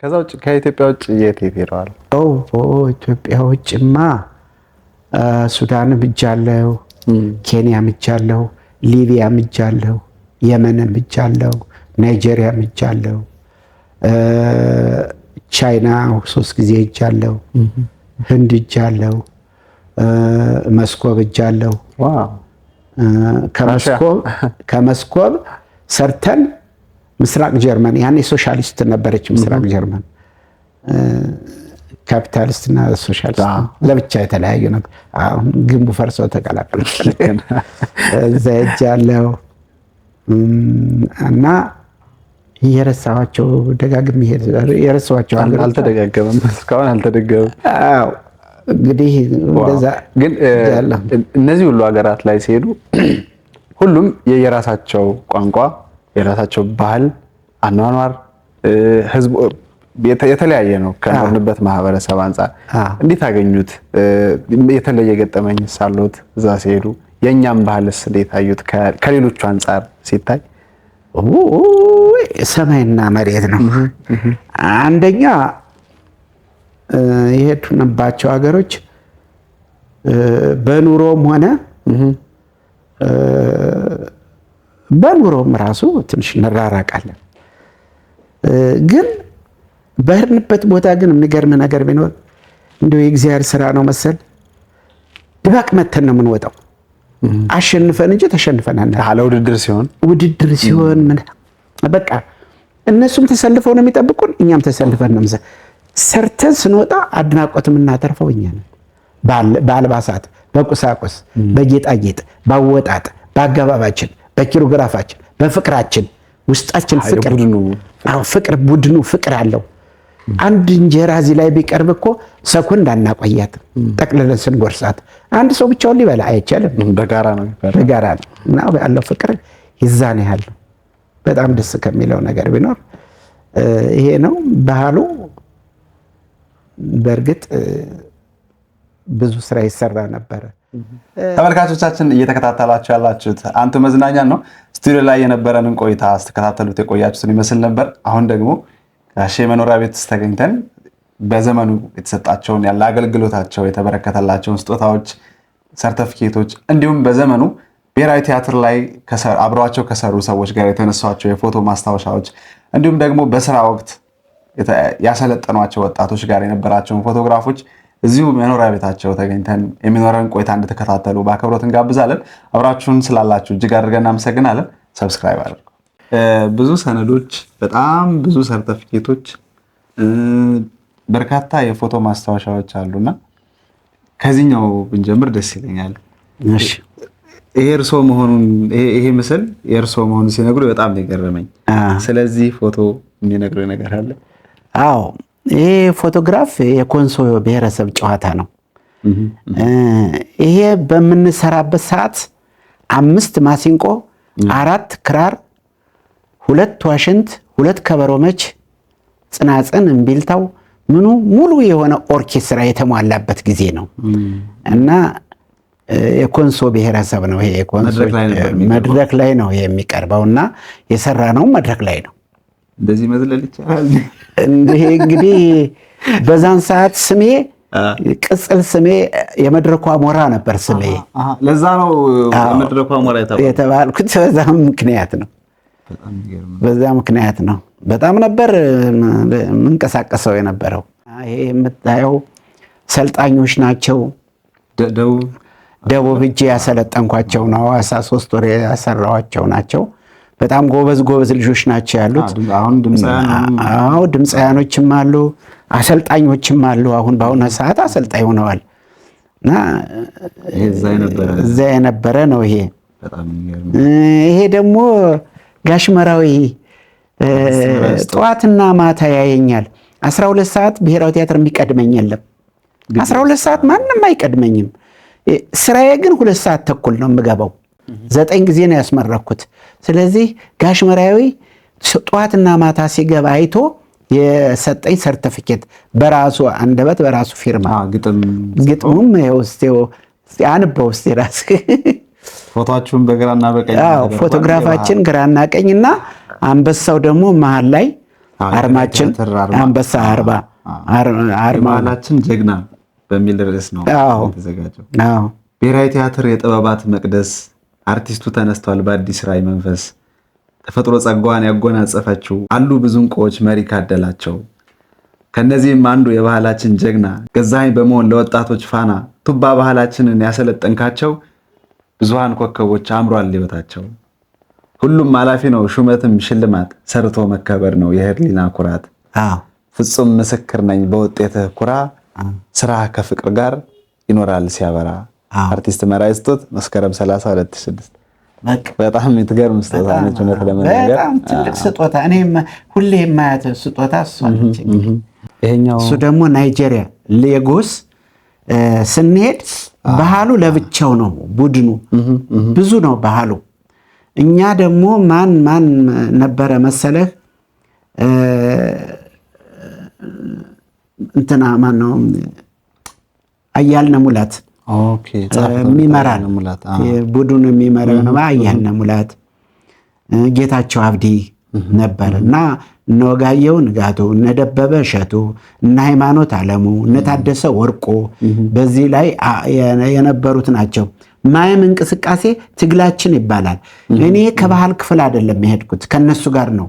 ከዛ ውጭ ከኢትዮጵያ ውጭ የት ሄደዋል? ኢትዮጵያ ውጭማ ሱዳንም ሄጃለሁ፣ ኬንያም ሄጃለሁ፣ ሊቢያም ሄጃለሁ፣ የመንም ሄጃለሁ፣ ናይጄሪያም ሄጃለሁ፣ ቻይና 3 ጊዜ ሄጃለሁ፣ ህንድ ሄጃለሁ፣ መስኮብ ሄጃለሁ። ከመስኮብ ሰርተን ምስራቅ ጀርመን ያኔ ሶሻሊስት ነበረች። ምስራቅ ጀርመን ካፒታሊስትና ሶሻሊስት ለብቻ የተለያዩ ነበር። አሁን ግንቡ ፈርሶ ተቀላቀሉ። እዛ ሄጃለሁ እና የረሳኋቸው ደጋግሜ የረሳኋቸው አልተደጋገመም። እስካሁን አልተደገመም። አዎ እንግዲህ እንደዛ ግን እነዚህ ሁሉ ሀገራት ላይ ሲሄዱ ሁሉም የራሳቸው ቋንቋ፣ የራሳቸው ባህል፣ አኗኗር፣ ህዝብ የተለያየ ነው ከኖርንበት ማህበረሰብ አንፃር። እንዴት አገኙት? የተለየ ገጠመኝ ሳሉት እዛ ሲሄዱ? የኛም ባህልስ እንዴት አዩት? ከሌሎቹ አንፃር ሲታይ ሰማይና መሬት ነው። አንደኛ የሄድንባቸው ሀገሮች በኑሮም ሆነ በኑሮም ራሱ ትንሽ እንራራቃለን። ግን በህርንበት ቦታ ግን የሚገርም ነገር ቢኖር እንደው የእግዚአብሔር ስራ ነው መሰል ድባቅ መተን ነው የምንወጣው። አሸንፈን እንጂ ተሸንፈን አለ ውድድር ሲሆን ምን በቃ እነሱም ተሰልፈው ነው የሚጠብቁን፣ እኛም ተሰልፈን ነው ሰርተን ስንወጣ አድናቆት የምናተርፈው እኛ ነን። በአልባሳት፣ በቁሳቁስ፣ በጌጣጌጥ፣ ባወጣጥ፣ በአገባባችን፣ በኪሮግራፋችን፣ በፍቅራችን ውስጣችን ፍቅር ቡድኑ ፍቅር አለው። አንድ እንጀራ እዚህ ላይ ቢቀርብ እኮ ሰኮንድ አናቆያት ጠቅልለን ስንጎርሳት። አንድ ሰው ብቻውን ሊበላ አይቻልም። በጋራ ነው እና ያለው ፍቅር ይዛን ያህል ነው። በጣም ደስ ከሚለው ነገር ቢኖር ይሄ ነው። ባህሉ በእርግጥ ብዙ ስራ ይሰራ ነበረ። ተመልካቾቻችን እየተከታተላችሁ ያላችሁት አንቱ መዝናኛ ነው። ስቱዲዮ ላይ የነበረንን ቆይታ ስትከታተሉት የቆያችሁትን ይመስል ነበር። አሁን ደግሞ ጋሼ መኖሪያ ቤት ውስጥ ተገኝተን በዘመኑ የተሰጣቸውን ያለ አገልግሎታቸው የተበረከተላቸውን ስጦታዎች፣ ሰርተፊኬቶች እንዲሁም በዘመኑ ብሔራዊ ቲያትር ላይ አብረዋቸው ከሰሩ ሰዎች ጋር የተነሷቸው የፎቶ ማስታወሻዎች እንዲሁም ደግሞ በስራ ወቅት ያሰለጠኗቸው ወጣቶች ጋር የነበራቸውን ፎቶግራፎች እዚሁ መኖሪያ ቤታቸው ተገኝተን የሚኖረን ቆይታ እንድትከታተሉ በአክብሮት እንጋብዛለን። አብራችሁን ስላላችሁ እጅግ አድርገን እናመሰግናለን። ሰብስክራይብ አድርጉ። ብዙ ሰነዶች፣ በጣም ብዙ ሰርተፊኬቶች፣ በርካታ የፎቶ ማስታወሻዎች አሉና ከዚህኛው ብንጀምር ደስ ይለኛል። እሺ፣ ይሄ እርሶ መሆኑን ይሄ ምስል የእርሶ መሆኑን ሲነግሩ በጣም የገረመኝ። ስለዚህ ፎቶ የሚነግሩ ነገር አለ? አዎ፣ ይሄ ፎቶግራፍ የኮንሶ ብሔረሰብ ጨዋታ ነው። ይሄ በምንሰራበት ሰዓት 5 ማሲንቆ፣ 4 ክራር፣ 2 ዋሽንት፣ 2 ከበሮ መች፣ ጽናጽን፣ እምቢልታው ምኑ ሙሉ የሆነ ኦርኬስትራ የተሟላበት ጊዜ ነው እና የኮንሶ ብሔረሰብ ነው። ይሄ መድረክ ላይ ነው የሚቀርበው እና የሰራ ነው መድረክ ላይ ነው። እንደዚህ መዝለል ይቻላል። እንግዲህ በዛን ሰዓት ስሜ ቅጽል ስሜ የመድረኩ አሞራ ነበር ስሜ። ለዛ ነው የመድረኩ አሞራ የተባልኩት በዛ ምክንያት ነው። በዛ ምክንያት ነው። በጣም ነበር የምንቀሳቀሰው የነበረው። ይሄ የምታየው ሰልጣኞች ናቸው። ደቡብ ሂጄ ያሰለጠንኳቸው ነው። ሐዋሳ 3 ወር ያሰራኋቸው ናቸው። በጣም ጎበዝ ልጆች ናቸው ያሉት። አዎ ድምፃያኖችም አሉ፣ አሰልጣኞችም አሉ። አሁን በአሁኑ ሰዓት አሰልጣኝ ሆነዋል እና እዛ የነበረ ነው ይሄ። ይሄ ደግሞ ጋሽ መራዊ ጠዋትና ማታ ያየኛል። 12 ሰዓት ብሔራዊ ቲያትር የሚቀድመኝ የለም። 12 ሰዓት ማንም አይቀድመኝም። ስራዬ ግን 2 ሰዓት ተኩል ነው የምገባው። 9 ጊዜ ነው ያስመረኩት። ስለዚህ ጋሽ መራዊ ጠዋትና ማታ ሲገባ አይቶ የሰጠኝ ሰርቲፊኬት በራሱ አንደበት በራሱ ፊርማ ግጥሙም አንበው እስቲ ራስህ ፎቶአችሁን በግራና በቀኝ ፎቶግራፋችን ግራና ቀኝና አንበሳው ደግሞ መሃል ላይ አርማችን አንበሳ አርማችን ጀግና በሚል ርዕስ ነው የተዘጋጀው። ብሔራዊ ቲያትር የጥበባት መቅደስ አርቲስቱ ተነስቷል በአዲስ ራዕይ መንፈስ። ተፈጥሮ ጸጋዋን ያጎናጸፈችው አሉ ብዙ እንቁዎች መሪ ካደላቸው። ከነዚህም አንዱ የባህላችን ጀግና ገዛኸኝ በመሆን ለወጣቶች ፋና ቱባ ባህላችንን ያሰለጠንካቸው ብዙሃን ኮከቦች አምሯል ሕይወታቸው። ሁሉም አላፊ ነው ሹመትም ሽልማት ሰርቶ መከበር ነው የህሊና ኩራት። ፍጹም ምስክር ነኝ በውጤትህ ኩራ ስራ ከፍቅር ጋር ይኖራል ሲያበራ። አርቲስት መራዊ ስጦት መስከረም 30 2006። በጣም የምትገርም ስጦታ ነች። እውነት ለመናገር በጣም ትልቅ ስጦታ። እኔም ሁሌ የማያት ስጦታ እሷ ነች። እሱ ደግሞ ናይጄሪያ ሌጎስ ስንሄድ ባህሉ ለብቻው ነው፣ ቡድኑ ብዙ ነው ባህሉ። እኛ ደግሞ ማን ነበረ መሰለህ እንትና ማን ነው አያልነ ሙላት የሚመራን ቡድኑ የሚመራው ነው። አያልነ ሙላት፣ ጌታቸው አብዲ ነበር እና እነ ወጋየሁ ንጋቱ፣ እነ ደበበ እሸቱ፣ እነ ሃይማኖት አለሙ፣ እነ ታደሰ ወርቆ በዚህ ላይ የነበሩት ናቸው። ማየም እንቅስቃሴ ትግላችን ይባላል። እኔ ከባህል ክፍል አይደለም የሄድኩት ከነሱ ጋር ነው።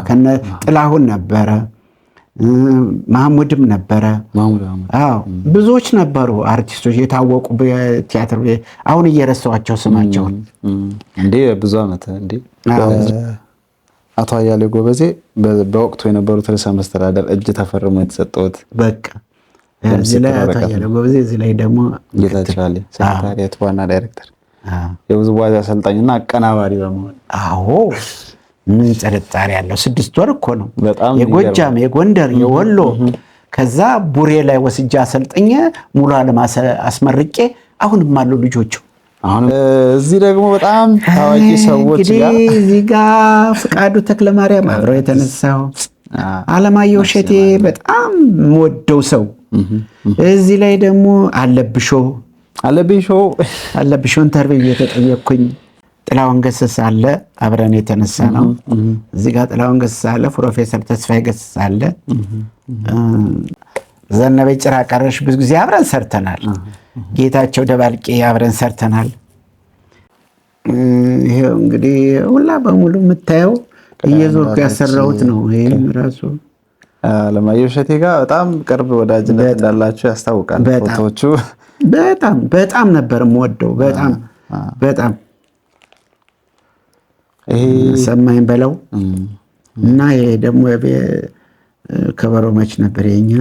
ከነ ጥላሁን ነበረ ማህሙድም ነበረ። አዎ ብዙዎች ነበሩ አርቲስቶች የታወቁ በቲያትር አሁን እየረሳኋቸው ስማቸውን እንዴ ብዙ ዓመት እንዴ አቶ አያሌው ጎበዜ በወቅቱ የነበሩት ርዕሰ መስተዳደር እጅ ተፈርሞ የተሰጠውት በቃ እዚህ ላይ አቶ አያሌው ጎበዜ እዚህ ላይ ደግሞ ጌታቻለ ሴክሬታሪያት ዋና ዳይሬክተር የውዝዋዜ አሰልጣኝና አቀናባሪ በመሆን አዎ ምን ጥርጣሬ ያለው 6 ወር እኮ ነው የጎጃም የጎንደር የወሎ ከዛ ቡሬ ላይ ወስጃ አሰልጥኜ ሙሉ ዓለም አስመርቄ አሁንም አሉ ልጆቹ አሁን እዚህ ደግሞ በጣም ታዋቂ ሰዎች ጋር እዚህ ጋር ፍቃዱ ተክለማርያም አብረው የተነሳው አለማየሁ እሸቴ በጣም ወደው ሰው እዚህ ላይ ደግሞ አለብሾ ኢንተርቪው እየተጠየቅኩኝ ጥላውን ገሰሰ አለ አብረን የተነሳ ነው እዚህ ጋር ጥላውን ገሰሰ አለ ፕሮፌሰር ተስፋዬ ገሰሰ አለ ዘነበች ጭራ ቀረሽ ብዙ ጊዜ አብረን ሰርተናል ጌታቸው ደባልቄ አብረን ሰርተናል ይሄው እንግዲህ ሁላ በሙሉ የምታየው እየዞርኩ ያሰራሁት ነው ይሄም ራሱ አለማየሁ እሸቴ ጋር በጣም ቅርብ ወዳጅነት እንዳላችሁ ያስታውቃል ፎቶዎቹ በጣም ነበር የምወደው በጣም ይሄ ሰማኝ በለው እና ይሄ ደግሞ ከበሮ መች ነበር የኛ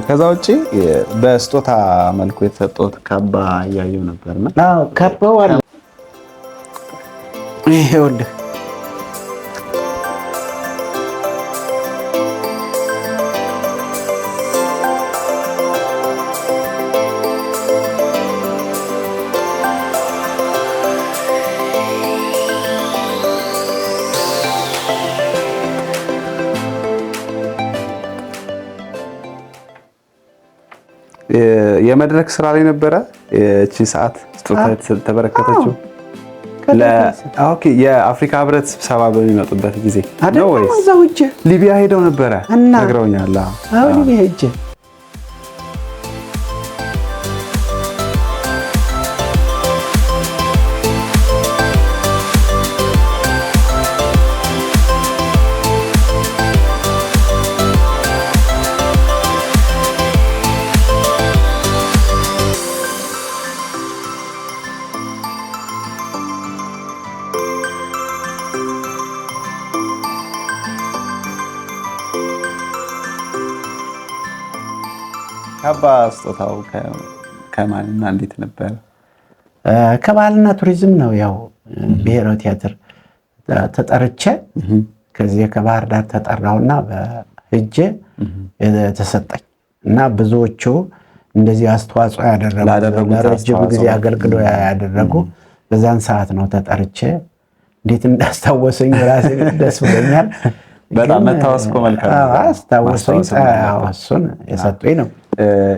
ከዛ ውጪ በስጦታ መልኩ የተሰጠው ካባ ያየው ነበርና ካባው አለ ይሄውልህ የመድረክ ስራ ላይ ነበረ እቺ ሰዓት ስጦታ ተበረከተችው ኦኬ የአፍሪካ ህብረት ስብሰባ በሚመጡበት ጊዜ ነው ወይስ ሊቢያ ሄደው ነበረ ነግረውኛል አዎ ሊቢያ ሄጄ ካባ ስጦታው ከማንና እንዴት ነበር? ከባህልና ቱሪዝም ነው። ያው ብሔራዊ ቲያትር ተጠርቼ ከዚህ ከባህር ዳር ተጠራውና በህጄ የተሰጠኝ እና ብዙዎቹ እንደዚህ አስተዋጽኦ ያደረጉ ለረጅም ጊዜ አገልግሎ ያደረጉ በዛን ሰዓት ነው ተጠርቼ እንዴት እንዳስታወሰኝ ራሴ ደስ ብሎኛል። በጣም መታወስኮ መልካም አስታወሰኝ። እሱን የሰጡኝ ነው።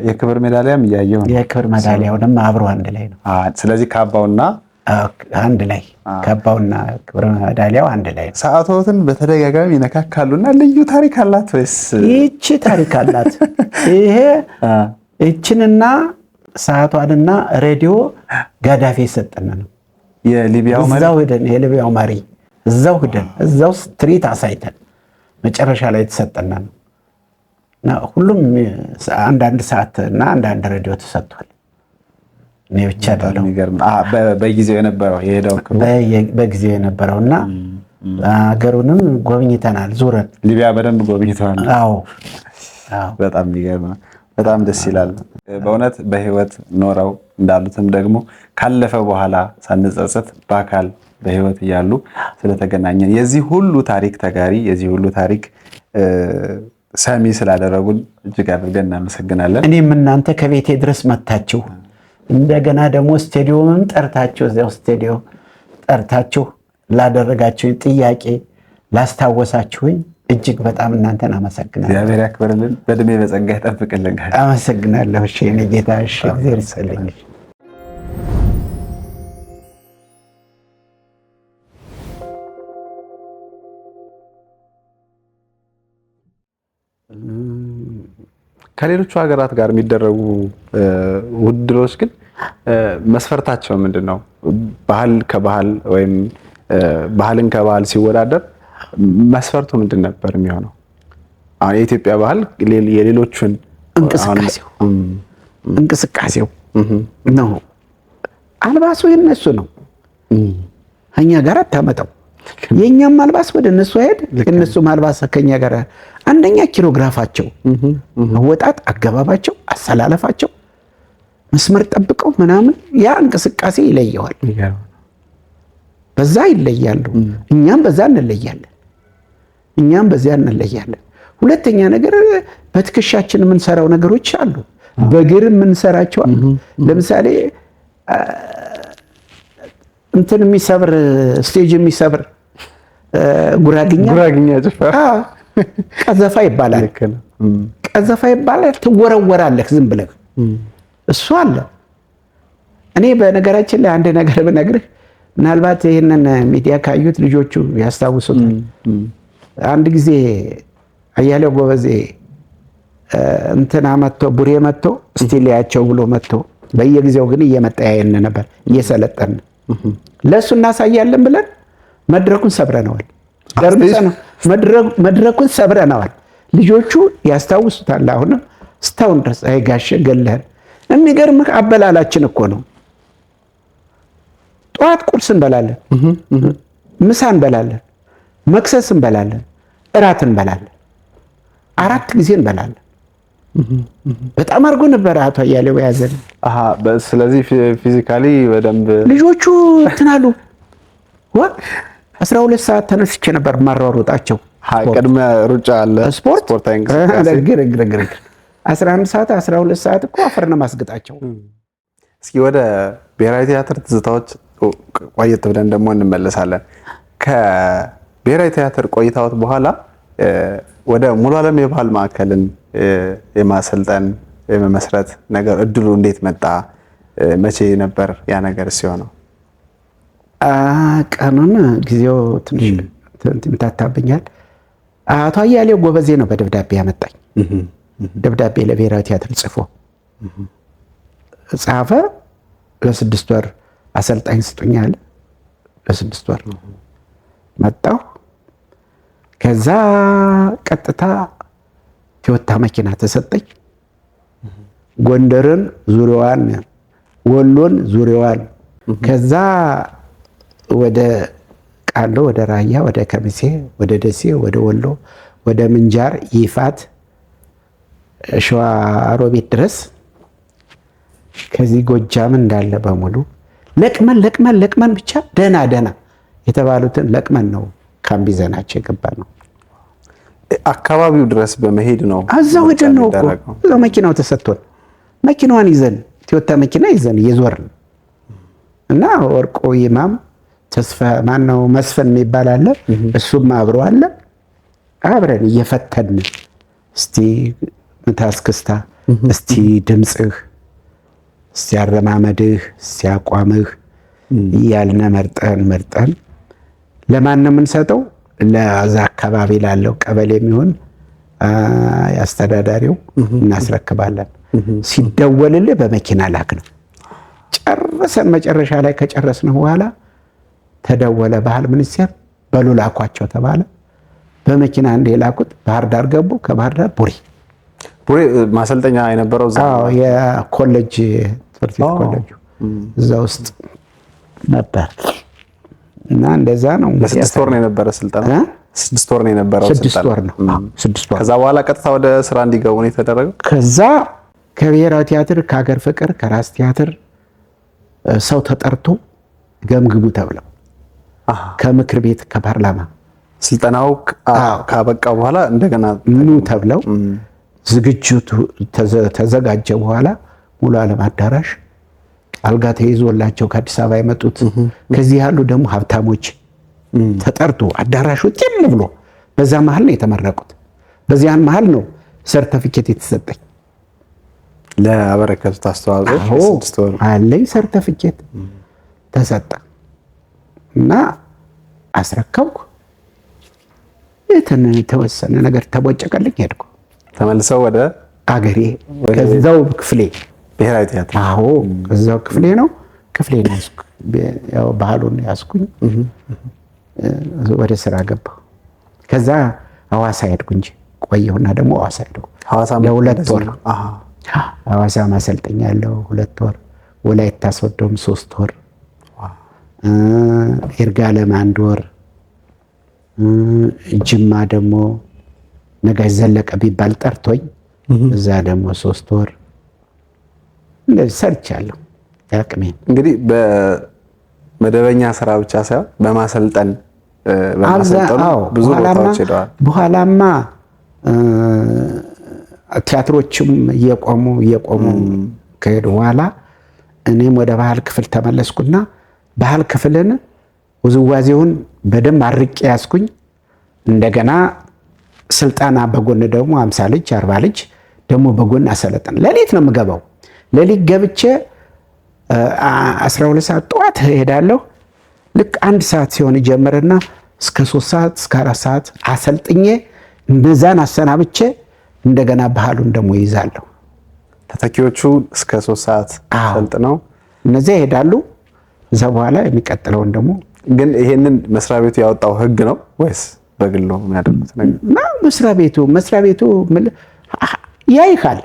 የክብር ሜዳሊያም እያየሁ ነው። የክብር ሜዳሊያውንም አብሮ አንድ ላይ ነው። ስለዚህ ካባውና አንድ ላይ ካባውና ክብር ሜዳሊያው አንድ ላይ ነው። ሰዓቶትን በተደጋጋሚ ይነካካሉና ልዩ ታሪክ አላት ወይስ? ይቺ ታሪክ አላት። ይሄ እቺንና ሰዓቷንና ሬዲዮ ጋዳፊ የሰጠን ነው። የሊቢያው መሪ እዛው ሄደን የሊቢያው መሪ እዛው ስትሪት አሳይተን መጨረሻ ላይ የተሰጠን ነው። ሁሉም አንዳንድ ሰዓት እና አንዳንድ ሬዲዮ ተሰጥቷል። እኔ ብቻ አይደለም። በጊዜው የነበረው የሄደው በጊዜው የነበረውና ሀገሩንም ጎብኝተናል ዙረን። ሊቢያ በደንብ ጎብኝተናል። አዎ በጣም የሚገርም ነው። በጣም ደስ ይላል በእውነት በህይወት ኖረው እንዳሉትም ደግሞ ካለፈ በኋላ ሳንጸጸት በአካል በህይወት እያሉ ስለተገናኘን የዚህ ሁሉ ታሪክ ተጋሪ የዚህ ሁሉ ታሪክ ሰሚ ስላደረጉን እጅግ አድርገን እናመሰግናለን። እኔም እናንተ ከቤቴ ድረስ መታችሁ እንደገና ደግሞ ስቴዲየምም ጠርታችሁ እዚያው ስቴዲዮ ጠርታችሁ ላደረጋችሁኝ ጥያቄ ላስታወሳችሁኝ እጅግ በጣም እናንተን አመሰግናለሁ። እግዚአብሔር ያክብርልን፣ በእድሜ በጸጋ ይጠብቅልን። አመሰግናለሁ። እሺ እኔ ጌታ እሺ፣ እግዚአብሔር ይስጥልኝ። ከሌሎቹ ሀገራት ጋር የሚደረጉ ውድድሮች ግን መስፈርታቸው ምንድነው? ባህል ከባህል ወይም ባህልን ከባህል ሲወዳደር መስፈርቱ ምንድን ነበር የሚሆነው? አሁን የኢትዮጵያ ባህል የሌሎቹን እንቅስቃሴው ነው። አልባሱ የነሱ ነው፣ እኛ ጋር አታመጣው። የኛም አልባስ ወደ እነሱ አይሄድ፣ እነሱም አልባስ ከኛ ጋር። አንደኛ ኪሎግራፋቸው፣ አወጣጥ፣ አገባባቸው፣ አሰላለፋቸው መስመር ጠብቀው ምናምን ያ እንቅስቃሴ ይለየዋል። በዛ ይለያሉ፣ እኛም በዛ እንለያለን። ሁለተኛ ነገር በትከሻችን የምንሰራው ነገሮች አሉ፣ በእግር የምንሰራቸው አሉ። ለምሳሌ እንትን የሚሰብር ስቴጅ የሚሰብር ጉራግኛ ጭፈራ ቀዘፋ ይባላል። ቀዘፋ ይባላል። ትወረወራለህ ዝም ብለህ፣ እሱ አለ። እኔ በነገራችን ላይ አንድ ነገር ብነግርህ፣ ምናልባት ይህንን ሚዲያ ካዩት ልጆቹ ያስታውሱታል። አንድ ጊዜ አያሌው ጎበዜ እንትና መጥቶ ቡሬ መጥቶ እስቲ ሊያቸው ብሎ መጥቶ፣ በየጊዜው ግን እየመጣ ያየን ነበር እየሰለጠን። ለእሱ እናሳያለን ብለን መድረኩን ሰብረነዋል። መድረኩን ሰብረነዋል። ልጆቹ ያስታውሱታል። አሁንም እስካሁን ድረስ አይ ጋሼ ገለህን። የሚገርምህ አበላላችን እኮ ነው። ጠዋት ቁርስ እንበላለን፣ ምሳ እንበላለን፣ መክሰስ እንበላለን፣ እራት እንበላለን። 4 ጊዜ እንበላለን። በጣም አድርጎ ነበር አቶ አያሌው ያዘን። ስለዚህ ፊዚካሊ በደንብ ልጆቹ እንትናሉ። 12 ሰዓት ተነስቼ ነበር ማሯሯጣቸው። ቅድመ ሩጫ አለ፣ ስፖርታዊ እንቅስቃሴ 11 ሰዓት 12 ሰዓት እኮ አፈር ነው ማስገጣቸው። እስኪ ወደ ብሔራዊ ቲያትር ትዝታዎች ቆየት ብለን ደግሞ እንመለሳለን። ከብሔራዊ ቲያትር ቆይታዎት በኋላ ወደ ሙሉ ዓለም የባህል ማዕከልን የማሰልጠን የመመስረት ነገር እድሉ እንዴት መጣ? መቼ ነበር ያ ነገር ሲሆነው? ቀኑን ጊዜው ትንሽ ይምታታብኛል። አቶ አያሌው ጎበዜ ነው በደብዳቤ ያመጣኝ። ደብዳቤ ለብሔራዊ ቲያትር ጽፎ ጻፈ። ለ6 ወር አሰልጣኝ ስጡኝ አለ። ለ6 ወር መጣሁ። ከዛ ቀጥታ ቶዮታ መኪና ተሰጠኝ። ጎንደርን ዙሪያዋን፣ ወሎን ዙሪያዋን፣ ከዛ ወደ ቃሎ፣ ወደ ራያ፣ ወደ ከሚሴ፣ ወደ ደሴ፣ ወደ ወሎ፣ ወደ ምንጃር፣ ይፋት፣ ሸዋ ሮቢት ድረስ ከዚህ ጎጃም እንዳለ በሙሉ ለቅመን ብቻ ደህና የተባሉትን ለቅመን ነው ካምፕ ይዘናቸው የገባ ነው። አካባቢው ድረስ በመሄድ ነው። እዛው ሄደን ነው እኮ እዛው መኪናው ተሰጥቶን መኪናዋን ይዘን ቶዮታ መኪና ይዘን እየዞርን እና ወርቆ ይማም ተስፋ ማነው መስፈን የሚባል አለ፣ እሱም አብሮ አለ። አብረን እየፈተን እስቲ ምታስክስታ፣ እስቲ ድምጽህ፣ እስቲ አረማመድህ፣ እስቲ አቋምህ እያልነ መርጠን ለማን ነው የምንሰጠው? ለዛ አካባቢ ላለው ቀበሌ የሚሆን አስተዳዳሪው እናስረክባለን። ሲደወልልህ በመኪና ላክ ነው። ጨርሰን መጨረሻ ላይ ከጨረስን በኋላ ተደወለ ባህል ሚኒስቴር፣ በሉ ላኳቸው ተባለ። በመኪና እንደ ላኩት ባህር ዳር ገቡ። ከባህር ዳር ቡሬ ማሰልጠኛ የነበረው እዛ የኮሌጅ ትምህርት ቤት ኮሌጅ እዛ ውስጥ ነበር። እና እንደዛ ነው። ለ6 ወር ነው የነበረ ስልጠና። 6 ወር ነው የነበረው ስልጠና። 6 ወር ነው። 6 ወር። ከዛ በኋላ ቀጥታ ወደ ስራ እንዲገቡ ነው የተደረገው። ከዛ ከብሔራዊ ቲያትር፣ ከሀገር ፍቅር፣ ከራስ ቲያትር ሰው ተጠርቶ ገምግሙ ተብለው ከምክር ቤት ከፓርላማ ስልጠናው ካበቃ በኋላ እንደገና ኑ ተብለው ዝግጅቱ ተዘጋጀ። በኋላ ሙሉ ዓለም አዳራሽ አልጋ ተይዞላቸው ከአዲስ አበባ የመጡት ከዚህ ያሉ ደግሞ ሀብታሞች ተጠርቶ አዳራሹ ጤም ብሎ በዛ መሀል ነው የተመረቁት። በዚያን መሀል ነው ሰርተፊኬት የተሰጠኝ ለአበረከቱት አስተዋጽኦ 6 ወር አለኝ ሰርተፊኬት ተሰጠ እና አስረከብኩ። የተወሰነ ነገር ተቦጨቀልኝ ሄድኩ። ተመልሰው ወደ አገሬ ከዛው ክፍሌ ብሔራዊ ቲያትር። አዎ ከዛው ክፍሌ ነው። ክፍሌን ያዝኩ። ያው ባህሉን ያዝኩኝ። ወደ ስራ ገባሁ። ከዛ ሐዋሳ ሄድኩ እንጂ ቆየሁና ደግሞ ሐዋሳ ሄድኩ ለሁለት ወር። ሐዋሳ ማሰልጠኛ ያለው 2 ወር፣ ወላይታ ሶዶም 3 ወር፣ ይርጋለም 1 ወር፣ ጅማ ደግሞ ነጋሽ ዘለቀ ቢባል ጠርቶኝ እዛ ደግሞ 3 ወር እንደዚህ ሰርቻለሁ። ያቅሜን እንግዲህ በመደበኛ ስራ ብቻ ሳይሆን በማሰልጠን በማሰልጠኑ ብዙ ቦታዎች ሄደዋል። በኋላማ ቲያትሮችም እየቆሙ ከሄዱ በኋላ እኔም ወደ ባህል ክፍል ተመለስኩና ባህል ክፍልን ውዝዋዜውን በደንብ አርቄ ያዝኩኝ። እንደገና ስልጠና በጎን ደግሞ 50 ልጅ 40 ልጅ ደግሞ በጎን አሰለጠን። ሌሊት ነው የምገባው። ሌሊት ገብቼ 12 ሰዓት ጠዋት እሄዳለሁ። ልክ 1 ሰዓት ሲሆን ይጀምርና እስከ 3 ሰዓት እስከ 4 ሰዓት አሰልጥኜ እነዛን አሰናብቼ እንደገና ባህሉን ደግሞ ይዛለሁ። ተተኪዎቹ እስከ 3 ሰዓት ሰልጥነው እነዚያ ይሄዳሉ። እዛ በኋላ የሚቀጥለውን ደግሞ ግን ይሄንን መስሪያ ቤቱ ያወጣው ህግ ነው ወይስ በግሎ የሚያደርጉት ነገር? መስሪያ ቤቱ ያይካል።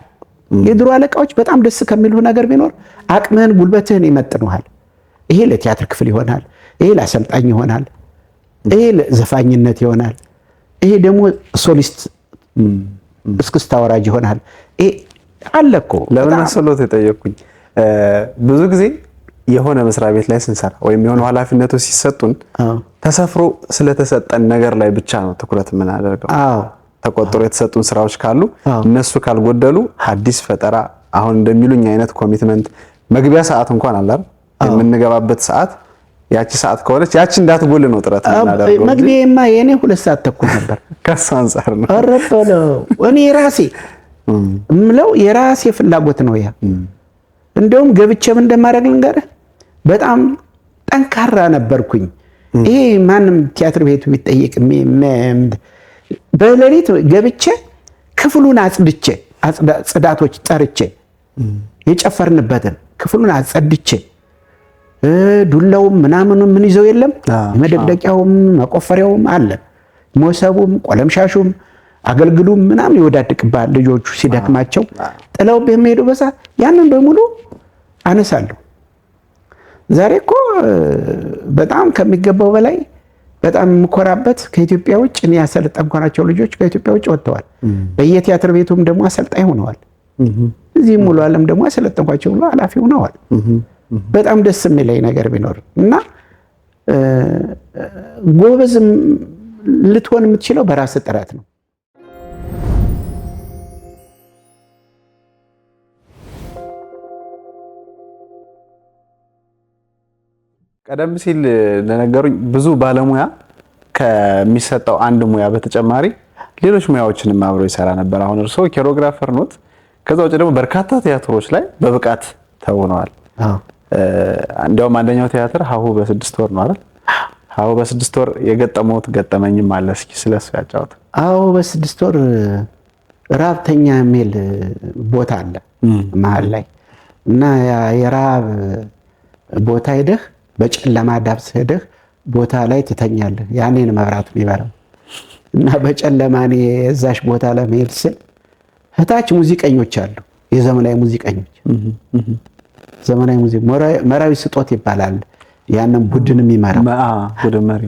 የድሮ አለቃዎች በጣም ደስ ከሚሉ ነገር ቢኖር አቅምህን ጉልበትህን ይመጥኑሃል። ይሄ ለቲያትር ክፍል ይሆናል፣ ይሄ ለአሰልጣኝ ይሆናል፣ ይሄ ለዘፋኝነት ይሆናል፣ ይሄ ደግሞ ሶሊስት እስክስታ ወራጅ ይሆናል። ይሄ አለ እኮ። ለምን አሰሎት የጠየቅኩኝ ብዙ ጊዜ የሆነ መስሪያ ቤት ላይ ስንሰራ ወይም የሆነ ኃላፊነቶች ሲሰጡን ተሰፍሮ ስለተሰጠን ነገር ላይ ብቻ ነው ትኩረት የምናደርገው። ተቆጥሮ የተሰጡን ስራዎች ካሉ እነሱ ካልጎደሉ አዲስ ፈጠራ አሁን እንደሚሉኝ አይነት ኮሚትመንት መግቢያ ሰዓት እንኳን አለ የምንገባበት ሰዓት ያቺ ሰዓት ከሆነች ያቺ እንዳትጎል ነው ጥረት የምናደርገው። መግቢያማ የኔ 2 ሰዓት ተኩል ነበር። ከሱ አንፃር ነው አረፈለው እኔ ራሴ ምለው የራሴ ፍላጎት ነው ያ። እንደውም ገብቼም እንደማደርግ ልንገርህ በጣም ጠንካራ ነበርኩኝ። ይሄ ማንም ቲያትር ቤቱ ቢጠይቅ በሌሊት ገብቼ ክፍሉን አጽድቼ ጽዳቶች ጠርቼ የጨፈርንበትን ክፍሉን አጸድቼ ዱላውም ምናምኑም ምን ይዘው የለም መደቅደቂያውም መቆፈሪያውም አለ፣ ሞሰቡም ቆለምሻሹም አገልግሉም ምናምን ይወዳድቅባል። ልጆቹ ሲደክማቸው ጥለው በሚሄዱ በሰዓት ያንን በሙሉ አነሳለሁ። ዛሬ እኮ በጣም ከሚገባው በላይ በጣም የምኮራበት ከኢትዮጵያ ውጭ እኔ ያሰለጠንኳቸው ልጆች ከኢትዮጵያ ውጭ ወጥተዋል። በየቲያትር ቤቱም ደግሞ አሰልጣኝ ሆነዋል። እዚህ ሙሉ ዓለም ደግሞ ያሰለጠንኳቸው ሁሉ ኃላፊ ሆነዋል። በጣም ደስ የሚለኝ ነገር ቢኖር እና ጎበዝም ልትሆን የምትችለው በራስ ጥረት ነው። ቀደም ሲል ለነገሩኝ ብዙ ባለሙያ ከሚሰጠው አንድ ሙያ በተጨማሪ ሌሎች ሙያዎችንም አብሮ ይሰራ ነበር። አሁን እርስዎ ኮሪዮግራፈር ኖት። ከዛ ውጭ ደግሞ በርካታ ቲያትሮች ላይ በብቃት ተውነዋል። እንደውም አንደኛው ቲያትር ሀሁ በ6 ወር ነው አይደል? ሀሁ በ6 ወር የገጠመውት ገጠመኝም አለ። እስኪ ስለሱ ያጫውት። ሀሁ በ6 ወር ራብተኛ የሚል ቦታ አለ መሀል ላይ እና የራብ ቦታ ሄደህ በጨለማ ዳብስ ሄደህ ቦታ ላይ ትተኛለህ። ያኔን መብራቱ የሚበራው እና በጨለማ እኔ እዛሽ ቦታ ለመሄድ ስል እታች ሙዚቀኞች አሉ፣ የዘመናዊ ሙዚቀኞች ዘመናዊ ሙዚቃ መራዊ ስጦት ይባላል። ያንን ቡድን የሚመራው ቡድን መሪ።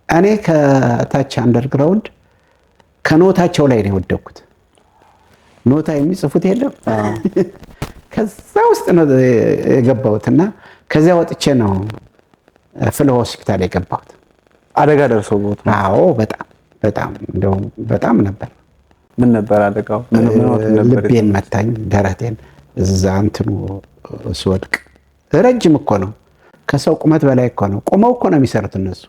እኔ ከታች አንደርግራውንድ ከኖታቸው ላይ ነው የወደኩት። ኖታ የሚጽፉት የለም ከዛ ውስጥ ነው የገባሁትና ከዚያ ወጥቼ ነው ፍለ ሆስፒታል የገባሁት። አደጋ ደርሶበት? አዎ በጣም እንደው በጣም ነበር። ምን ነበር አደጋው? ልቤን መታኝ፣ ደረቴን እዛ እንትኑ ስወድቅ። ረጅም እኮ ነው፣ ከሰው ቁመት በላይ እኮ ነው። ቆመው እኮ ነው የሚሰሩት እነሱ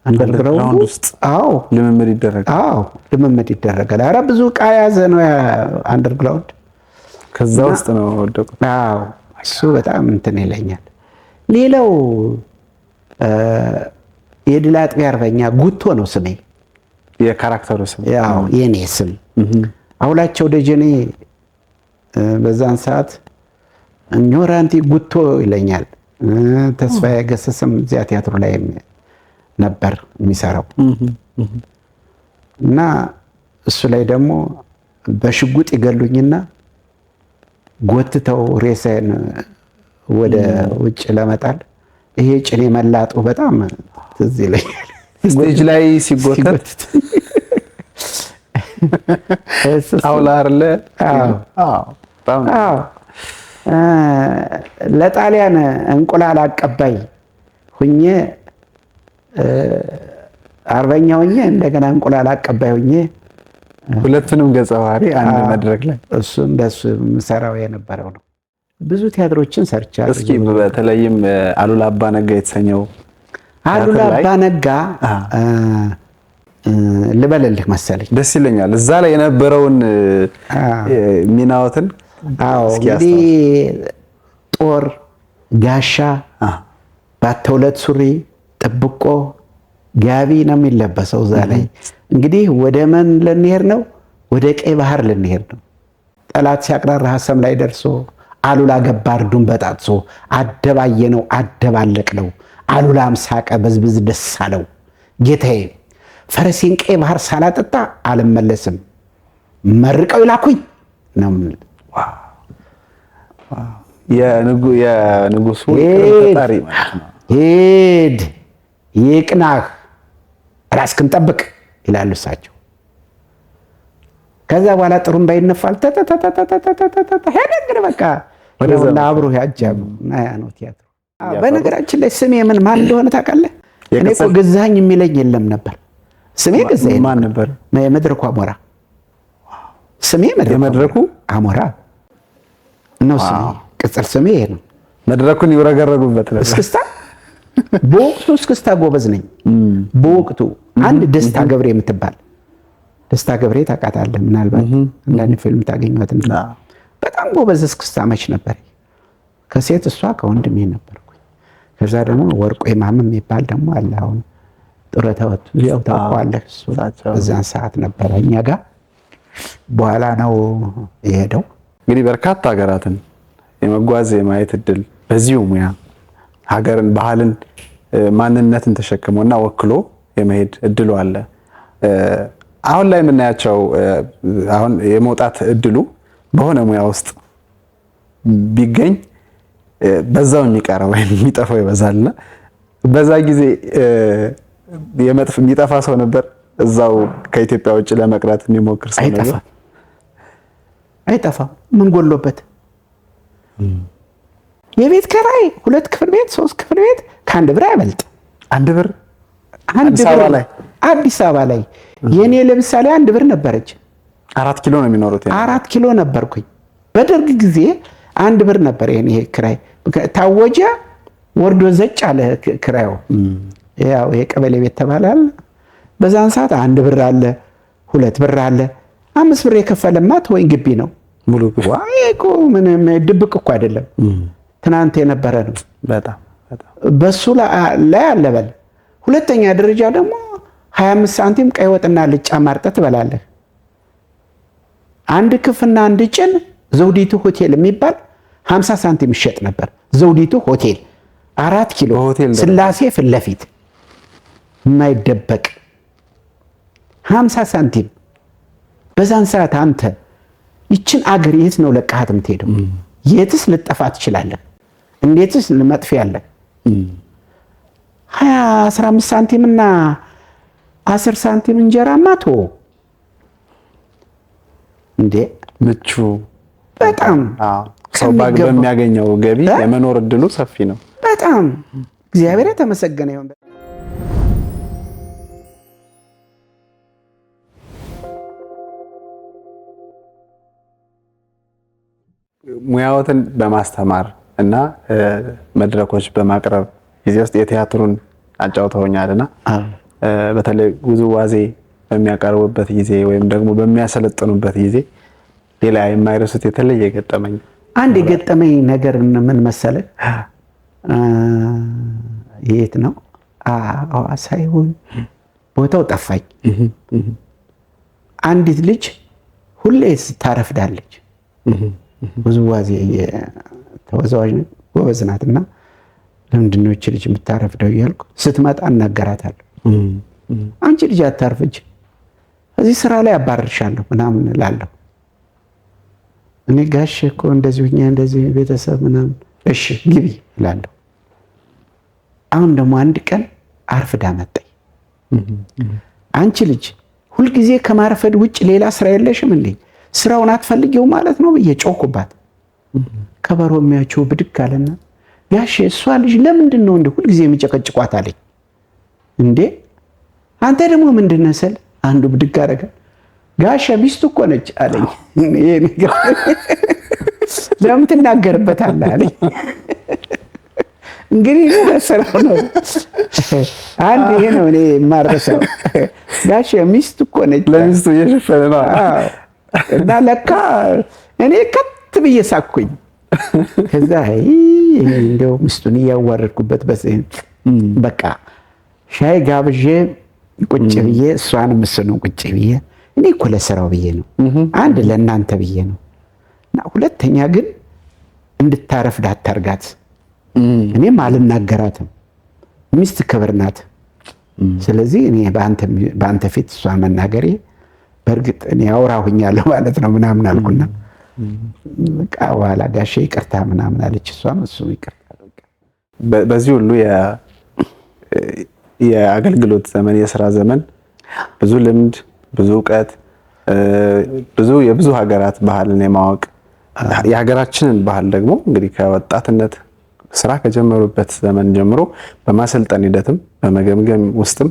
አንደርግራውንድ ውስጥ። አዎ ልምምድ ይደረጋል። አዎ ልምምድ ይደረጋል። ኧረ ብዙ ዕቃ የያዘ ነው አንደርግራውንድ። ከዛ ውስጥ ነው ወደቁት። አዎ እሱ በጣም እንትን ይለኛል። ሌላው የድል አጥቢያ አርበኛ ጉቶ ነው ስሜ፣ የካራክተሩ ስም። ያው የኔ ስም አውላቸው ደጀኔ በዛን ሰዓት ኞራንቲ ጉቶ ይለኛል። ተስፋዬ ገሰሰም እዚያ ቲያትሩ ላይ ነበር የሚሰራው እና እሱ ላይ ደግሞ በሽጉጥ ይገሉኝና ጎትተው ሬሳዬን ወደ ውጭ ለመጣል ይሄ ጭኔ መላጡ በጣም ትዝ ይለኛል። ስቴጅ ላይ ሲጎተት አውላ አይደለ? ለጣሊያን እንቁላል አቀባይ ሁኜ አርበኛ ሁኜ እንደገና እንቁላል አቀባይ ሁኜ ሁለቱንም ገጸ ባህሪ አንድ መድረክ ላይ እሱ እንደሱ የምሰራው የነበረው ነው። ብዙ ቲያትሮችን ሰርቻለሁ። እስኪ በተለይም አሉላ አባ ነጋ የተሰኘው አሉላ አባ ነጋ ልበልልህ መሰለኝ ደስ ይለኛል። እዛ ላይ የነበረውን ሚናዎትን እንግዲህ ጦር ጋሻ ባተውለት ሱሪ ጥብቆ ጋቢ ነው የሚለበሰው። እዛ ላይ እንግዲህ ወደ ምን ልንሄድ ነው? ወደ ቀይ ባህር ልንሄድ ነው። ጠላት ሲያቅራራ ሀሰም ላይ ደርሶ አሉላ ገባርዱን በጣጥሶ አደባየ ነው አደባለቅ ነው አሉላም ሳቀ በዝብዝ ደስ አለው ጌታዬ ፈረሴን ቀይ ባህር ሳላጠጣ አልመለስም መርቀው ይላኩኝ ነው። የንጉሱ ተጣሪ ማለት ነው። ሂድ ይቅናህ ራስክን ጠብቅ ይላሉ እሳቸው። ከዛ በኋላ ጥሩምባ ይነፋል። ሄደ እንግዲህ በቃ ወደዛ አብሮ ያጃሉ እና ያ ነው ቲያትሩ። በነገራችን ላይ ስሜ ምን ማን እንደሆነ ታውቃለህ? እኔ እኮ ገዛኸኝ የሚለኝ የለም ነበር። ስሜ ገዛኸኝ ማን ነበር? የመድረኩ አሞራ። ስሜ የመድረኩ አሞራ ነው ስሜ። ቅጽል ስሜ ይሄ ነው። መድረኩን ይወረገረጉበት ነበር። እስክስታ በወቅቱ እስክስታ ጎበዝ ነኝ። በወቅቱ አንድ ደስታ ገብሬ የምትባል ደስታ ገብሬ ታውቃታለህ? ምናልባት አንዳንድ ፊልም ታገኘዋት። በጣም ጎበዝ እስክስታ መች ነበር። ከሴት እሷ ከወንድሜ ነበርኩኝ። ከዛ ደግሞ ወርቁ ኢማም የሚባል ደግሞ አለ። አሁን ጡረታ ወጥቶ ያው ታውቀዋለህ። እሱ በዛን ሰዓት ነበረ እኛ ጋር። በኋላ ነው የሄደው። እንግዲህ በርካታ ሀገራትን የመጓዝ የማየት እድል በዚሁ ሙያ ሀገርን፣ ባህልን፣ ማንነትን ተሸክሞና ወክሎ የመሄድ እድሉ አለ። አሁን ላይ የምናያቸው አሁን የመውጣት እድሉ በሆነ ሙያ ውስጥ ቢገኝ በዛው የሚቀረው ወይም የሚጠፋው ይበዛልና በዛ ጊዜ የሚጠፋ ሰው ነበር። እዛው ከኢትዮጵያ ውጭ ለመቅረት የሚሞክር ሰው ነበር። አይጠፋም። ምን ጎሎበት? የቤት ኪራይ 2 ክፍል ቤት 3 ክፍል ቤት ከ1 ብር አይበልጥ። 1 ብር አዲስ አበባ ላይ የኔ ለምሳሌ 1 ብር ነበረች። 4 ኪሎ ነው የሚኖሩት። 4 ኪሎ ነበርኩኝ በደርግ ጊዜ 1 ብር ነበር የኔ ኪራይ። ታወጀ ወርዶ ዘጭ አለ ኪራዩ። ያው የቀበሌ ቤት ተባላል። በዛን ሰዓት 1 ብር አለ 2 ብር አለ 5 ብር የከፈለማ ወይ ግቢ ነው ሙሉ ዋይ እኮ ምንም ድብቅ እኮ አይደለም። ትናንት የነበረ ነው። በጣም በሱ ላይ አለበል። ሁለተኛ ደረጃ ደግሞ 25 ሳንቲም ቀይ ወጥና ልጫ ማርጠት ትበላለህ። 1 ክፍና 1 ጭን ዘውዲቱ ሆቴል የሚባል 50 ሳንቲም ይሸጥ ነበር። ዘውዲቱ ሆቴል 4 ኪሎ ስላሴ ፊት ለፊት የማይደበቅ 50 ሳንቲም። በዛን ሰዓት አንተ ይችን አገር የት ነው ለቃሃት የምትሄደው? የትስ ልጠፋ ትችላለህ? እንዴትስ ልመጥፊያለህ? 15 ሳንቲም እና 10 ሳንቲም እንጀራማ ቶ እንዴ ምቹ በጣም ሰው በሚያገኘው ገቢ የመኖር እድሉ ሰፊ ነው። በጣም እግዚአብሔር የተመሰገነ ይሁን። ሙያዎትን በማስተማር እና መድረኮች በማቅረብ ጊዜ ውስጥ የቲያትሩን አጫውተውኛልና በተለይ ውዝዋዜ በሚያቀርቡበት ጊዜ ወይም ደግሞ በሚያሰለጥኑበት ጊዜ ሌላ የማይረሱት የተለየ ገጠመኝ? አንድ የገጠመኝ ነገር ምን መሰለህ? የት ነው ሐዋሳ ይሁን ቦታው ጠፋኝ። አንዲት ልጅ ሁሌ ታረፍዳለች። ውዝዋዜ ተወዛዋዥ ጎበዝ ናትና ለምንድን ነው እቺ ልጅ የምታረፍደው እያልኩ ስትመጣ እናገራታለሁ። አንቺ ልጅ አታርፍጅ፣ እዚህ ስራ ላይ አባርርሻለሁ ምናምን እላለሁ። እኔ ጋሼ እኮ እንደዚህ ሁኛ እንደዚህ ቤተሰብ ምናምን እሺ ግቢ እላለሁ። አሁን ደግሞ አንድ ቀን አርፍዳ መጣኝ። አንቺ ልጅ ሁልጊዜ ከማርፈድ ውጭ ሌላ ስራ የለሽም እንዴ? ስራውን አትፈልጊው ማለት ነው ብዬ ጮኩባት። ከበሮ የሚያቸው ብድግ አለና ጋሼ እሷ ልጅ ለምንድን ነው እንደ ሁልጊዜ የሚጨቀጭቋት አለኝ። እንዴ አንተ ደግሞ ምንድን ነህ ስል አንዱ ብድግ አደረገ። ጋሼ ሚስቱ እኮ ነች አለኝ። ይሄ ነገር ለምን ትናገርበታለህ አለኝ። እንግዲህ ስራው ነው አንድ ይሄ ነው እኔ የማረሰው። ጋሼ ሚስቱ እኮ ነች ለሚስቱ እየሸፈነ ነው እና ለካ እኔ ከት ብዬ ሳኩኝ። ከዛ እንደው ሚስቱን እያዋረድኩበት በቃ ሻይ ጋብዤ ቁጭ ብዬ እሷንም እሱንም ቁጭ ብዬ እኔ እኮ ለስራው ብዬ ነው፣ አንድ ለእናንተ ብዬ ነው እና ሁለተኛ ግን እንድታረፍድ አታርጋት። እኔም አልናገራትም፣ ሚስት ክብር ናት። ስለዚህ እኔ በአንተ ፊት እሷ መናገሬ በእርግጥ እኔ አውራሁኛለሁ ማለት ነው ምናምን አልኩና በቃ በኋላ ጋሼ ይቅርታ ምናምን አለች። እሷም እሱም ይቅርታ። በዚህ ሁሉ የአገልግሎት ዘመን የስራ ዘመን ብዙ ልምድ፣ ብዙ እውቀት፣ የብዙ ሀገራት ባህልን የማወቅ የሀገራችንን ባህል ደግሞ እንግዲህ ከወጣትነት ስራ ከጀመሩበት ዘመን ጀምሮ በማሰልጠን ሂደትም በመገምገም ውስጥም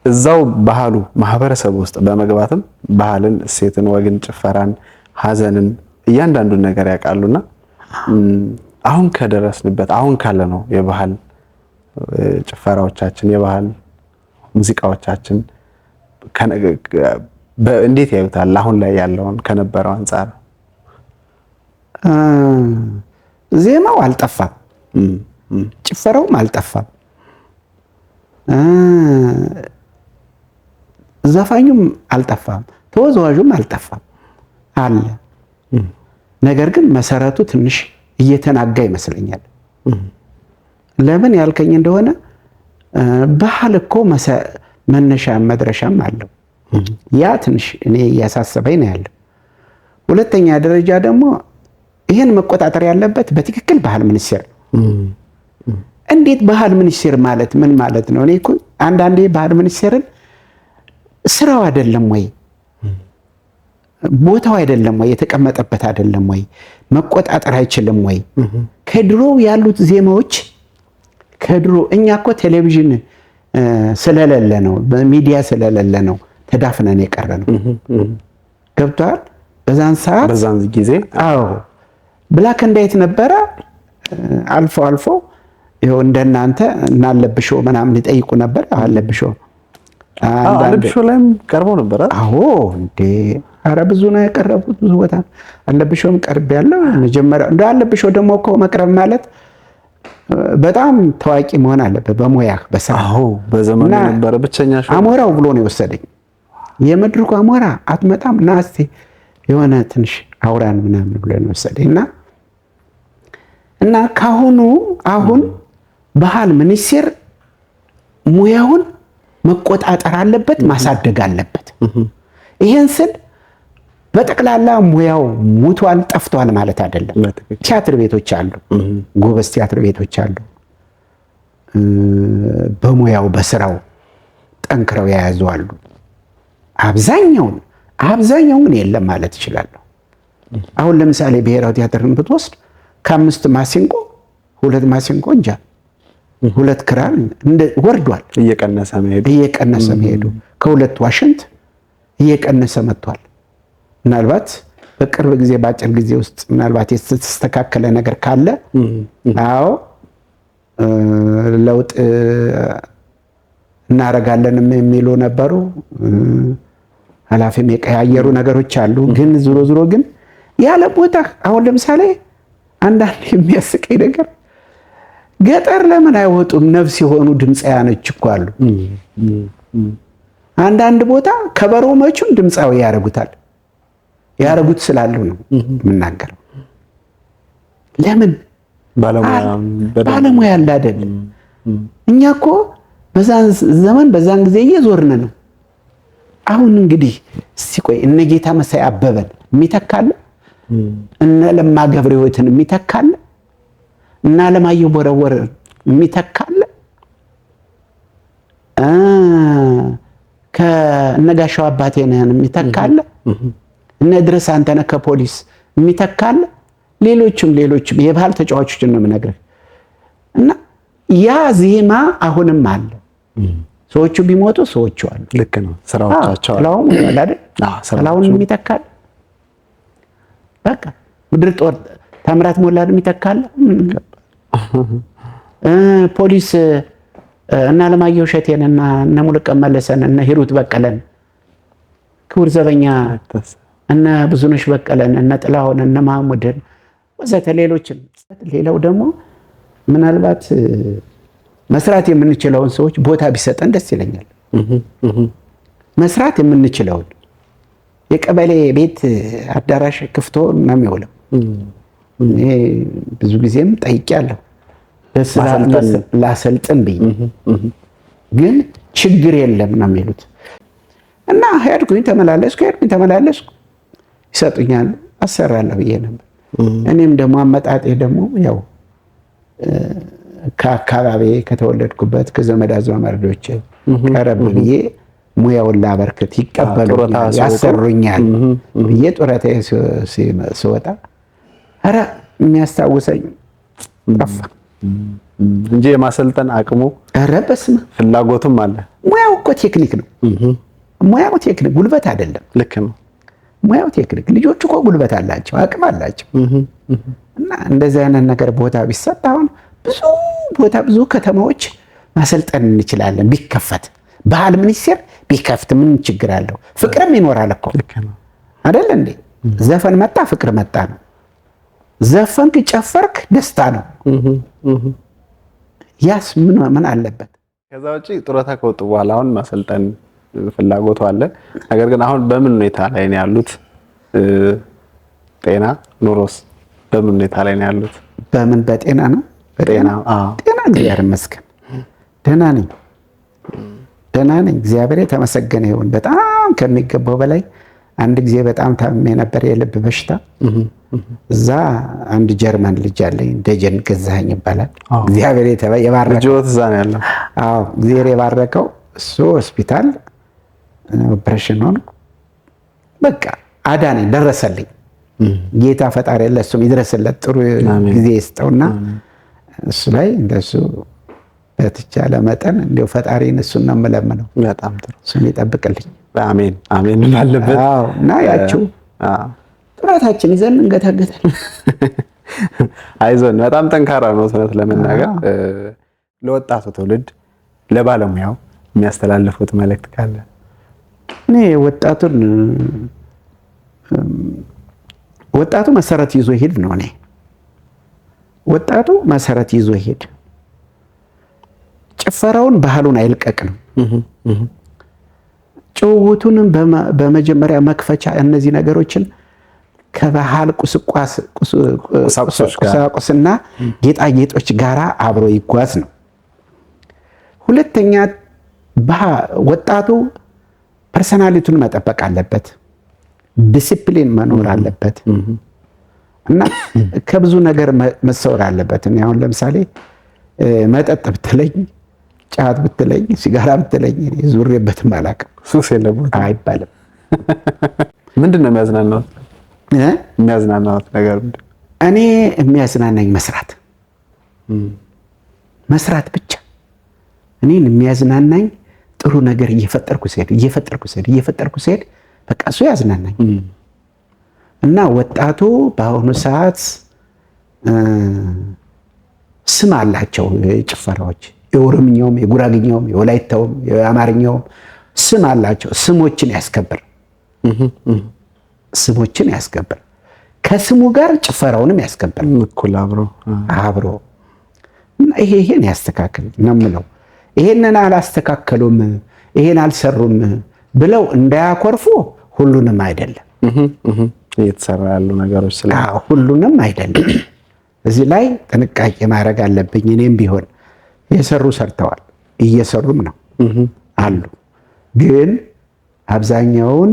እዛው ባህሉ ማህበረሰብ ውስጥ በመግባትም ባህልን፣ እሴትን፣ ወግን፣ ጭፈራን፣ ሀዘንን እያንዳንዱን ነገር ያውቃሉና አሁን ከደረስንበት አሁን ካለ ነው የባህል ጭፈራዎቻችን የባህል ሙዚቃዎቻችን እንዴት ያዩታል? አሁን ላይ ያለውን ከነበረው አንጻር ዜማው አልጠፋም፣ ጭፈራውም አልጠፋም፣ ዘፋኙም አልጠፋም፣ ተወዛዋዡም አልጠፋም አለ። ነገር ግን መሰረቱ ትንሽ እየተናጋ ይመስለኛል። ለምን ያልከኝ እንደሆነ ባህል እኮ መነሻ መድረሻም አለው። ያ ትንሽ እኔ እያሳሰበኝ ነው ያለው። ሁለተኛ ደረጃ ደግሞ ይሄን መቆጣጠር ያለበት በትክክል ባህል ሚኒስቴር ነው። እንዴት ባህል ሚኒስቴር ማለት ምን ማለት ነው? እኔ እኮ አንዳንዴ ባህል ሚኒስቴርን ስራው አይደለም ወይ ቦታው አይደለም ወይ የተቀመጠበት አይደለም ወይ መቆጣጠር አይችልም ወይ? ከድሮ ያሉት ዜማዎች ከድሮ እኛ እኮ ቴሌቪዥን ስለሌለ ነው በሚዲያ ስለሌለ ነው ተዳፍነን የቀረ ነው። ገብቷል? በዛን ሰዓት በዛን ጊዜ አዎ ብላክ ኤንድ ዋይት ነበረ። አልፎ አልፎ ይኸው እንደናንተ እናለብሾ ምናምን ይጠይቁ ነበር። አለብሾ ላይም ቀርቦ ነበር። አዎ እንዴ ኧረ ብዙ ነው ያቀረቡት፣ ብዙ ቦታ አለብሾም ቀርብ ያለው መጀመሪያ እንደ አለብሾ ደግሞ እኮ መቅረብ ማለት በጣም ታዋቂ መሆን አለበት በሙያህ በስራ። አዎ በዘመኑ ነበር ብቸኛ ሾው አሞራው ብሎ ነው የወሰደኝ። የመድረኩ አሞራ አትመጣም ና እስቲ የሆነ ትንሽ አውራን ምናምን ብሎ ነው የወሰደኝ እና ካሁኑ አሁን ባህል ሚኒስቴር ሙያውን መቆጣጠር አለበት፣ ማሳደግ አለበት። ይሄን ስል በጠቅላላ ሙያው ሙቷል ጠፍቷል ማለት አይደለም። ቲያትር ቤቶች አሉ፣ ጎበዝ ቲያትር ቤቶች አሉ፣ በሙያው በስራው ጠንክረው የያዙ አሉ። አብዛኛውን የለም ማለት እችላለሁ። አሁን ለምሳሌ ብሔራዊ ቲያትርን ብትወስድ ከ5 ማሲንቆ 2 ማሲንቆ እንጃ 2 ክራር ወርዷል። እየቀነሰ መሄዱ ከ2 ዋሽንት እየቀነሰ መጥቷል። ምናልባት በቅርብ ጊዜ በአጭር ጊዜ ውስጥ ምናልባት የተስተካከለ ነገር ካለ አዎ ለውጥ እናረጋለንም የሚሉ ነበሩ። ኃላፊም የቀያየሩ ነገሮች አሉ። ግን ዞሮ ግን ያለ ቦታ አሁን ለምሳሌ አንዳንድ የሚያስቀኝ ነገር ገጠር ለምን አይወጡም? ነፍስ የሆኑ ድምፃውያኖች እኮ አሉ። አንዳንድ ቦታ ከበሮ መቹን ድምፃዊ ያደርጉታል። ያረጉት ስላሉ ነው የምናገረው። ለምን ባለሙያ ያለ አይደል? እኛ እኮ በዛን ዘመን በዛን ጊዜ እየዞርን ነው። አሁን እንግዲህ እስቲ ቆይ እነ ጌታ መሳይ አበበን የሚተካለ፣ እነ ለማ ገብረ ሕይወትን የሚተካለ፣ እና ለማየሁ ቦረወር የሚተካለ፣ ከነጋሻው አባቴነህን የሚተካለ፣ እነ ድረስ አንተነህ ከፖሊስ የሚተካለ፣ ሌሎችም የባህል ተጫዋቾችን ነው የምነግርህ። እና ያ ዜማ አሁንም አለ። ሰዎቹ ቢሞቱ ሰዎቹ አሉ። ልክ ነው። ስራዎቻቸው ጥላሁን አይደል? ጥላሁን የሚተካል። በቃ ምድር ጦር ታምራት ሞላን የሚተካል። ፖሊስ እና ለማየሁ እሸቴን እና እነ ሙሉቀን መለሰን እና ሂሩት በቀለን፣ ክቡር ዘበኛ እና ብዙነሽ በቀለን እና ጥላሁን እና ማህሙድን ወዘተ ሌሎችም። ሌላው ደግሞ ምናልባት መስራት የምንችለውን ሰዎች ቦታ ቢሰጠን ደስ ይለኛል። መስራት የምንችለውን የቀበሌ ቤት አዳራሽ ክፍቶ ነው የሚውለው። እኔ ብዙ ጊዜም ጠይቄያለሁ ላሰልጥን ብዬ፣ ግን ችግር የለም ነው የሚሉት። እና ሄድኩኝ ተመላለስኩ ይሰጡኛል፣ አሰራለሁ ብዬ ነበር። እኔም ደግሞ አመጣጤ ደግሞ ያው ከአካባቢ ከተወለድኩበት ከዘመድ አዝማዶቼ ቀረብ ብዬ ሙያውን ላበርክት ይቀበሉኛል፣ ያሰሩኛል ብዬ ጡረታ ስወጣ ኧረ የሚያስታውሰኝ ጠፋ እንጂ የማሰልጠን አቅሙ ኧረ በስመ አብ ፍላጎቱም አለ። ሙያው እኮ ቴክኒክ ነው። ሙያው ቴክኒክ ጉልበት አይደለም። ልክ ነው። ሙያው ቴክኒክ። ልጆቹ እኮ ጉልበት አላቸው፣ አቅም አላቸው። እና እንደዚህ አይነት ነገር ቦታ ቢሰጥ አሁን ብዙ ቦታ ብዙ ከተማዎች ማሰልጠን እንችላለን። ቢከፈት ባህል ሚኒስቴር ቢከፍት ምን ችግር አለው? ፍቅርም ይኖራል እኮ አይደል እንዴ? ዘፈን መጣ ፍቅር መጣ ነው። ዘፈንክ ጨፈርክ ደስታ ነው። ያስ ምን አለበት? ከዛ ውጪ ጡረታ ከወጡ በኋላ አሁን ማሰልጠን ፍላጎቱ አለ። ነገር ግን አሁን በምን ሁኔታ ላይ ነው ያሉት? ጤና ኑሮስ በምን ሁኔታ ላይ ነው ያሉት? በምን በጤና ነው? ጤና እግዚአብሔር ይመስገን ደህና ነኝ። እግዚአብሔር የተመሰገነ ይሁን። በጣም ከሚገባው በላይ አንድ ጊዜ በጣም ታምሜ ነበር፣ የልብ በሽታ። እዛ አንድ ጀርመን ልጅ አለኝ፣ ደጀን ገዛኸኝ ይባላል። እግዚአብሔር የባረከው እዛ ነው ያለው። አዎ እግዚአብሔር የባረከው እሱ ሆስፒታል ኦፕሬሽን ሆኖ በቃ አዳነኝ፣ ደረሰልኝ። ጌታ ፈጣሪ ለሱም ይድረስለት፣ ጥሩ ጊዜ ይስጠውና እሱ ላይ እንደሱ በተቻለ መጠን እንደው ፈጣሪን እሱን ነው የምለምነው። በጣም ጥሩ፣ እሱን ይጠብቅልኝ። አሜን አሜን ባለበት። አዎ እና ያቺው ጥረታችን ይዘን እንገታገታለን። አይዞን። በጣም ጠንካራ ነው እውነት ለመናገር። ለወጣቱ ትውልድ ለባለሙያው የሚያስተላልፉት መልእክት ካለ? እኔ ወጣቱ መሰረት ይዞ ይሄድ ነው። እኔ ወጣቱ መሰረት ይዞ ይሄድ፣ ጭፈራውን ባህሉን አይልቀቅ ነው። ጭውውቱንም በመጀመሪያ መክፈቻ እነዚህ ነገሮችን ከባህል ቁሳቁስና ጌጣጌጦች ጋራ አብሮ ይጓዝ ነው። ሁለተኛ ወጣቱ ፐርሰናሊቲውን መጠበቅ አለበት፣ ዲሲፕሊን መኖር አለበት እና ከብዙ ነገር መሰወር አለበት። እኔ አሁን ለምሳሌ መጠጥ ብትለኝ፣ ጫት ብትለኝ፣ ሲጋራ ብትለኝ ዙሬበትም አላውቅም። ሱስ የለበትም አይባልም። ምንድን ነው የሚያዝናናው? የሚያዝናናው ነገር ምንድን ነው? እኔ የሚያዝናናኝ መስራት ብቻ። እኔን የሚያዝናናኝ ጥሩ ነገር እየፈጠርኩ ሲሄድ በቃ እሱ ያዝናናኝ። እና ወጣቱ በአሁኑ ሰዓት ስም አላቸው ጭፈራዎች፣ የኦሮምኛውም፣ የጉራግኛውም፣ የወላይታውም፣ የአማርኛውም ስም አላቸው። ስሞችን ያስከብር፣ ከስሙ ጋር ጭፈራውንም ያስከብር እኩል አብሮ። እና ይሄን ያስተካክል ነው የምለው። ይሄንን አላስተካከሉም፣ ይሄን አልሰሩም ብለው እንዳያኮርፉ፣ ሁሉንም አይደለም እየተሰራ ያሉ ነገሮች ስለ ሁሉንም አይደለም። እዚህ ላይ ጥንቃቄ ማድረግ አለብኝ። እኔም ቢሆን የሰሩ ሰርተዋል፣ እየሰሩም ነው አሉ። ግን አብዛኛውን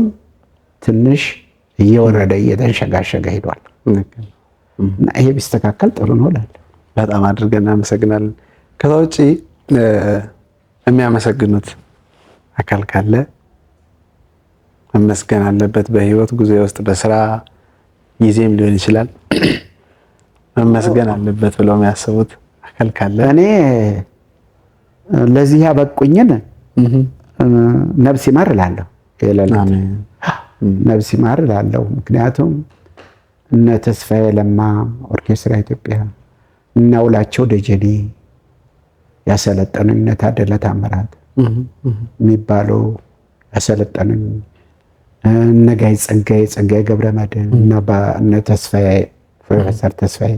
ትንሽ እየወረደ እየተንሸጋሸገ ሄዷል እና ይሄ ቢስተካከል ጥሩ ነው እላለሁ። በጣም አድርገን እናመሰግናለን። ከዛ ውጪ የሚያመሰግኑት አካል ካለ መመስገን አለበት። በህይወት ጉዞ ውስጥ በስራ ጊዜም ሊሆን ይችላል መመስገን አለበት ብለው የሚያስቡት አካል ካለ? እኔ ለዚህ ያበቁኝን ነፍስ ይማር እላለሁ። ነፍስ ይማር እላለሁ። ምክንያቱም እነ ተስፋዬ ለማ ኦርኬስትራ ኢትዮጵያ እና ውላቸው ደጀኔ ያሰለጠኑኝ፣ እነ ታደለ ታምራት የሚባለው ያሰለጠኑኝ፣ እነ ጋይ ጸጋዬ ገብረመድህን እነ ተስፋዬ ፕሮፌሰር ተስፋዬ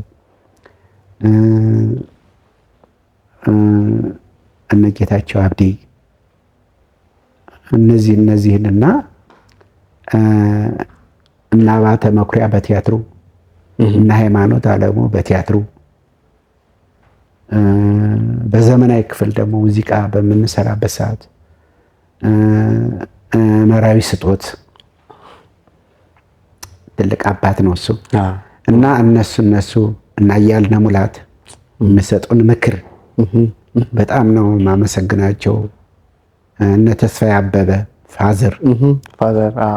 እነ ጌታቸው አብዲ እነዚህንና እና አባተ መኩሪያ በቲያትሩ እና ሃይማኖት አለሙ በቲያትሩ በዘመናዊ ክፍል ደግሞ ሙዚቃ በምንሰራበት ሰዓት መራዊ ስጦት ትልቅ አባት ነው እሱ እና እነሱ እና እያልነ ሙላት የሚሰጡን ምክር በጣም ነው የማመሰግናቸው። እነ ተስፋዬ አበበ ፋዘር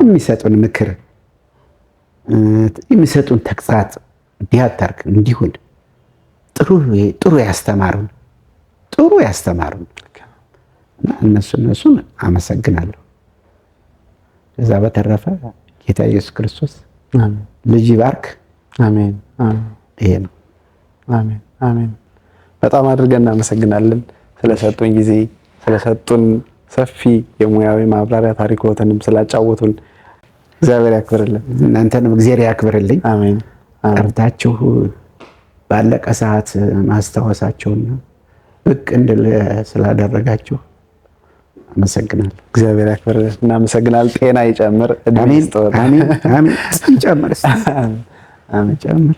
የሚሰጡን ምክር የሚሰጡን ተግሳጽ ቢያታርክ እንዲሁን ጥሩ ያስተማሩን እና እነሱን አመሰግናለሁ። ከዛ በተረፈ ጌታ ኢየሱስ ክርስቶስ ልጅ ይባርክ። አሜን። ይሄ ነው። አሜን አሜን። በጣም አድርገን እናመሰግናለን ስለሰጡን ጊዜ፣ ስለሰጡን ሰፊ የሙያዊ ማብራሪያ ታሪኮትንም ስላጫወቱን እግዚአብሔር ያክብርልን። እናንተንም እግዚአብሔር ያክብርልኝ። አሜን። ጠርታችሁ ባለቀ ሰዓት ማስታወሳቸውና ብቅ እንድል ስላደረጋችሁ አመሰግናለሁ። እግዚአብሔር ያክብርልን። እናመሰግናለን። ጤና ይጨምር። አሜን አሜን። ይጨምር።